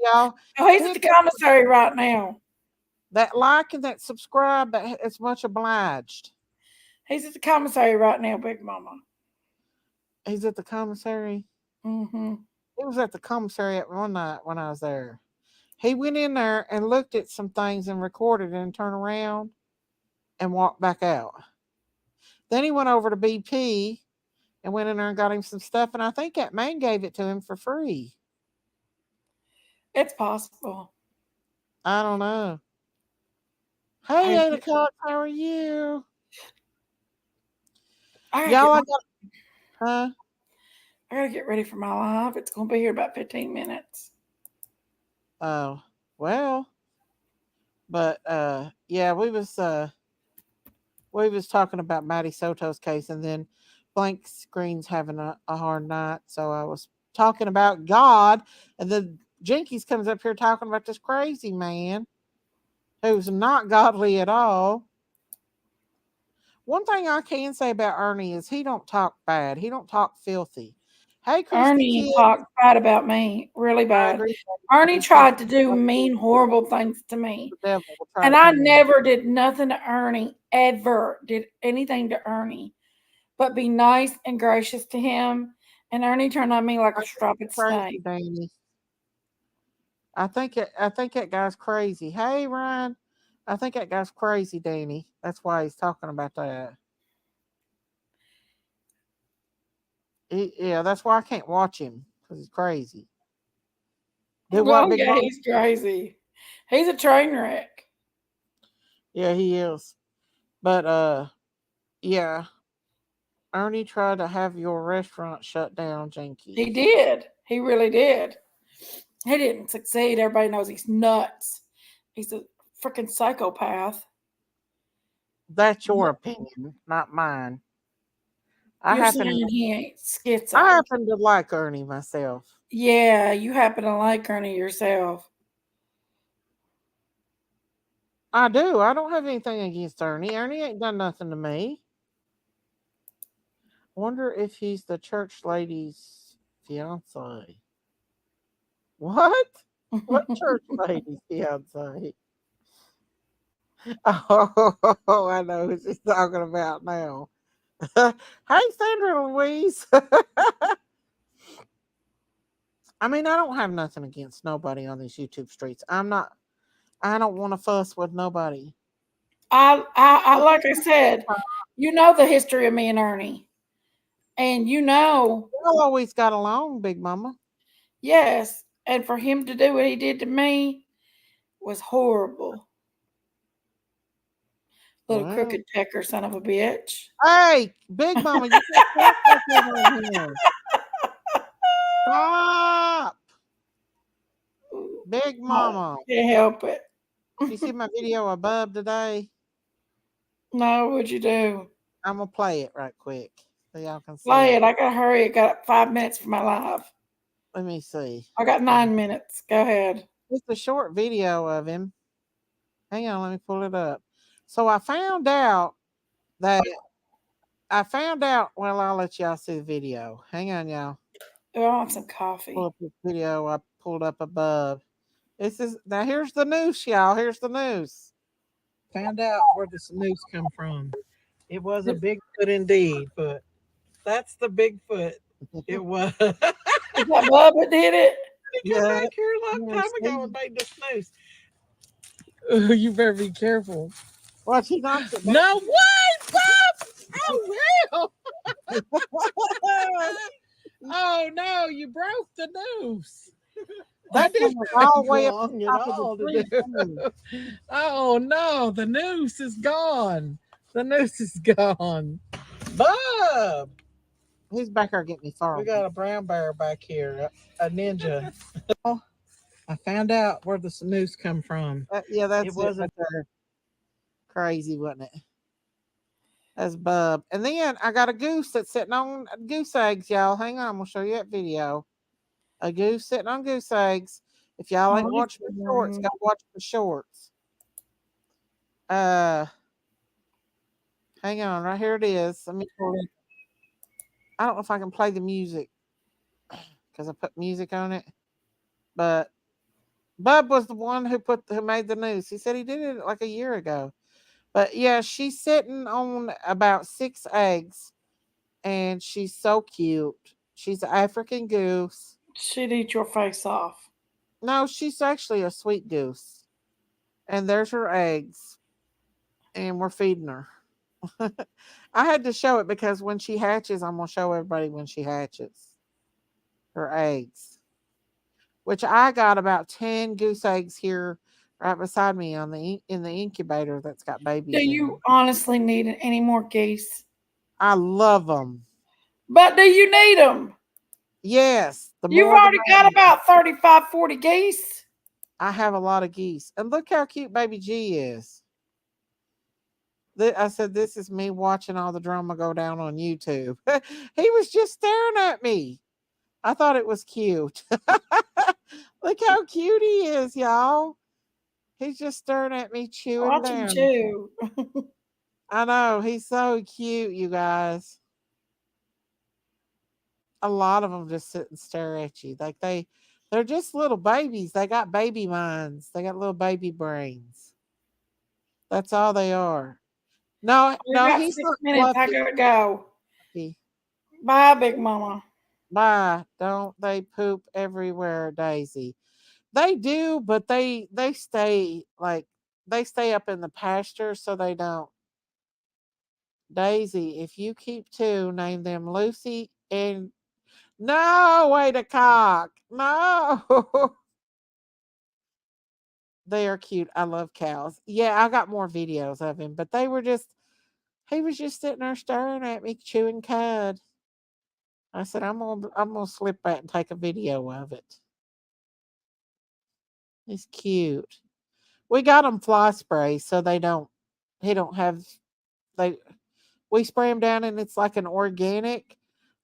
Y'all. He's at the commissary right now. That like and that subscribe, it's much obliged. He's at the commissary right now, Big Mama. He's at the commissary? Mm-hmm. He was at the commissary at one night when I was there. He went in there and looked at some things and recorded and turned around and walked back out. Then he went over to BP and went in there and got him some stuff, and I think that man gave it to him for free. It's possible. I don't know. Hey, I- 8 o'clock. How are you? I gotta, Y'all, get, huh? I gotta get ready for my live. It's gonna be here about 15 minutes. Oh, well. But yeah, we was talking about Maddie Soto's case, and then Blank Screen's having a hard night. So I was talking about God, and then Jinkies comes up here talking about this crazy man who's not godly at all. One thing I can say about Ernie is he don't talk bad. He don't talk filthy. Hey, Christy Ernie Kid. talked bad about me, really I bad. agree. Ernie tried to do mean, horrible things to me. The devil will try And to I come in. never did nothing to Ernie, ever did anything to Ernie, but be nice and gracious to him. And Ernie turned on me like a strapped Crazy, snake. Danny. I think that guy's crazy. Hey, Ryan. I think that guy's crazy, Danny. That's why he's talking about that. Yeah, that's why I can't watch him because he's crazy. Do what, Oh, Big yeah, Mama? he's crazy. He's a train wreck. Yeah, he is. But yeah. Ernie tried to have your restaurant shut down, Jinky. He did. He really did. He didn't succeed. Everybody knows he's nuts. He's a freaking psychopath. That's your opinion, not mine. You're saying he ain't schizo. I happen to like Ernie myself. Yeah, you happen to like Ernie yourself. I do. I don't have anything against Ernie. Ernie ain't done nothing to me. Wonder if he's the church lady's fiance. What? What church lady's fiance? Oh, I know who she's talking about now. Hey, Sandra Louise. I mean, I don't have nothing against nobody on these YouTube streets. I don't want to fuss with nobody. I like I said, you know the history of me and Ernie. And you know we always got along, Big Mama. Yes. And for him to do what he did to me was horrible. Little crooked pecker son of a bitch. Hey, Big Mama, you can't talk like that on here. Stop. Big Mama. Can't help it. You see my video of Bub today? No, what'd you do? I'm gonna play it right quick so y'all can see. Play it. I gotta hurry. I got 5 minutes for my live. Let me see. I got 9 minutes. Go ahead. It's a short video of him. Hang on, let me pull it up. So I found out. Well, I'll let y'all see the video. Hang on, y'all. Oh, I want some coffee. Pull up this video I pulled up above. Now here's the news, y'all. Here's the news. Found out where this news come from. It was a Bigfoot indeed, but that's the Bigfoot. It was. Is that Bubba did it? He came back here a long time ago and made this news. You better be careful. Watch, he knocks it back. No way, Bob! Oh, hell! Oh, no, you broke the noose. That didn't all the way up on top of the tree. Oh, no, the noose is gone. The noose is gone. Bob! He's back there getting me far. We got a brown bear back here, a ninja. I found out where the noose come from. Yeah, that's it. Wasn't crazy, wasn't it? That's Bub. And then I got a goose that's sitting on goose eggs, y'all. Hang on, I'm gonna show you that video. A goose sitting on goose eggs. If y'all ain't watching the shorts, go watch the shorts. Hang on, right here it is. Let me pull it. I don't know if I can play the music because I put music on it. But Bub was the one who made the news. He said he did it like a year ago. But yeah, she's sitting on about 6 eggs, and she's so cute. She's an African goose. She'd eat your face off. No, she's actually a sweet goose. And there's her eggs. And we're feeding her. I had to show it because when she hatches, I'm going to show everybody when she hatches. Her eggs. Which I got about 10 goose eggs here right beside me in the incubator that's got babies Do in you them. honestly need any more geese? I love them. But do you need them? Yes, the You've more the already got merrier. about 35, 40 geese. I have a lot of geese. And look how cute baby G is. I said, this is me watching all the drama go down on YouTube. He was just staring at me. I thought it was cute. Look how cute he is, y'all. He's just staring at me, chewing Watch him down. chew. I know. He's so cute, you guys. A lot of them just sit and stare at you. Like they're just little babies. They got baby minds. They got little baby brains. That's all they are. No, We no, got he's 6 minutes. not I fluffy. gotta go. Fluffy. Bye, Big Mama. Bye. Don't they poop everywhere, Daisy? They do, but they stay like they stay up in the pasture so they don't. Daisy, if you keep two, name them Lucy and no way to cock. No. They are cute. I love cows. Yeah, I got more videos of him, but he was just sitting there staring at me, chewing cud. I said, I'm gonna slip back and take a video of it. He's cute. We got him fly spray so he don't have they we spray him down and it's like an organic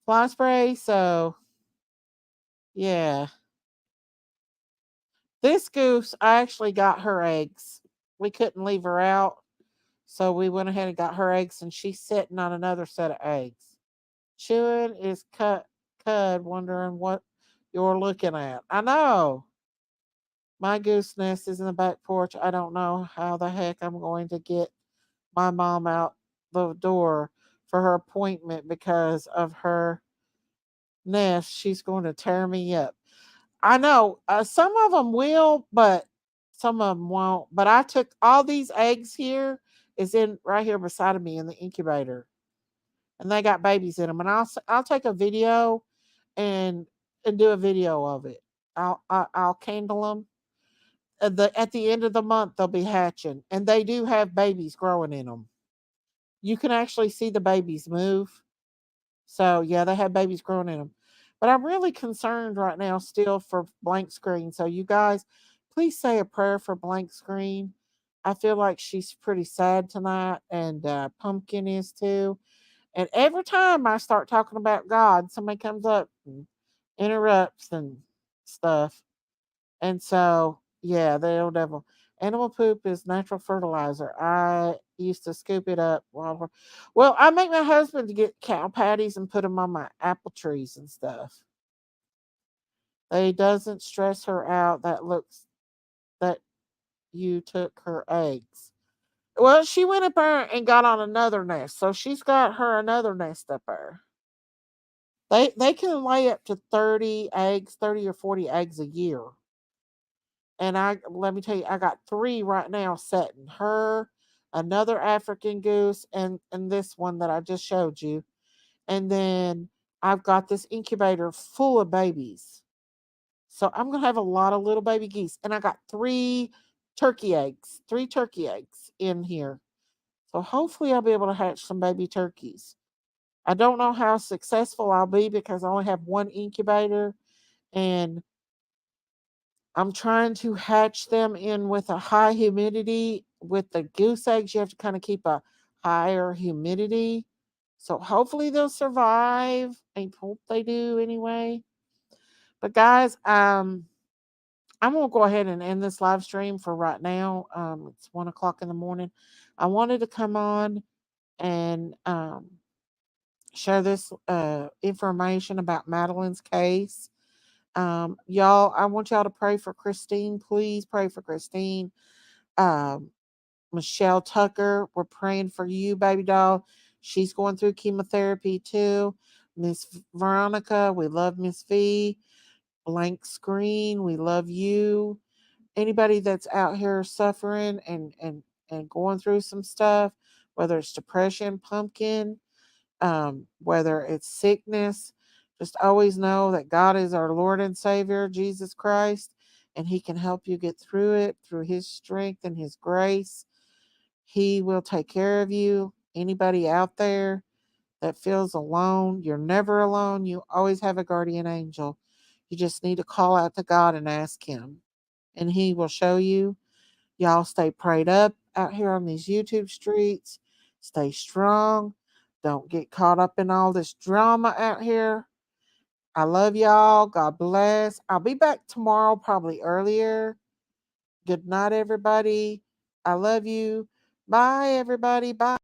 fly spray. So yeah. This goose, I actually got her eggs. We couldn't leave her out. So we went ahead and got her eggs and she's sitting on another set of eggs. Chewing is cud, wondering what you're looking at. I know. My goose nest is in the back porch. I don't know how the heck I'm going to get my mom out the door for her appointment because of her nest. She's going to tear me up. I know some of them will, but some of them won't. But I took all these eggs here is in right here beside of me in the incubator, and they got babies in them. And I'll take a video and do a video of it. I'll candle them. At the end of the month they'll be hatching, and they do have babies growing in them. You can actually see the babies move. So yeah, they have babies growing in them. But I'm really concerned right now still for blank screen. So you guys, please say a prayer for blank screen. I feel like she's pretty sad tonight, and Pumpkin is too. And every time I start talking about God, somebody comes up and interrupts and stuff. And so, yeah, the old devil. Animal poop is natural fertilizer. I used to scoop it up. Well, I make my husband to get cow patties and put them on my apple trees and stuff. They doesn't stress her out. That you took her eggs. Well, she went up there and got on another nest, so she's got her another nest up there. They can lay up to 30 eggs, 30 or 40 eggs a year. And let me tell you, I got three right now setting. Her, another African goose, and this one that I just showed you. And then I've got this incubator full of babies. So I'm gonna have a lot of little baby geese. And I got three turkey eggs in here. So hopefully I'll be able to hatch some baby turkeys. I don't know how successful I'll be because I only have one incubator and I'm trying to hatch them in with a high humidity. With the goose eggs, you have to kind of keep a higher humidity. So hopefully they'll survive. I hope they do anyway. But guys, I'm gonna go ahead and end this live stream for right now. It's 1 o'clock in the morning. I wanted to come on and share this information about Madeline's case. Y'all, I want y'all to pray for Christine. Please pray for Christine. Um, Michelle Tucker, we're praying for you, baby doll. She's going through chemotherapy too. Miss Veronica, we love Miss V. Blank Screen, we love you. Anybody that's out here suffering and going through some stuff, whether it's depression, Pumpkin, whether it's sickness, just always know that God is our Lord and Savior, Jesus Christ, and He can help you get through it through His strength and His grace. He will take care of you. Anybody out there that feels alone, you're never alone. You always have a guardian angel. You just need to call out to God and ask Him, and He will show you. Y'all stay prayed up out here on these YouTube streets. Stay strong. Don't get caught up in all this drama out here. I love y'all. God bless. I'll be back tomorrow, probably earlier. Good night, everybody. I love you. Bye, everybody. Bye.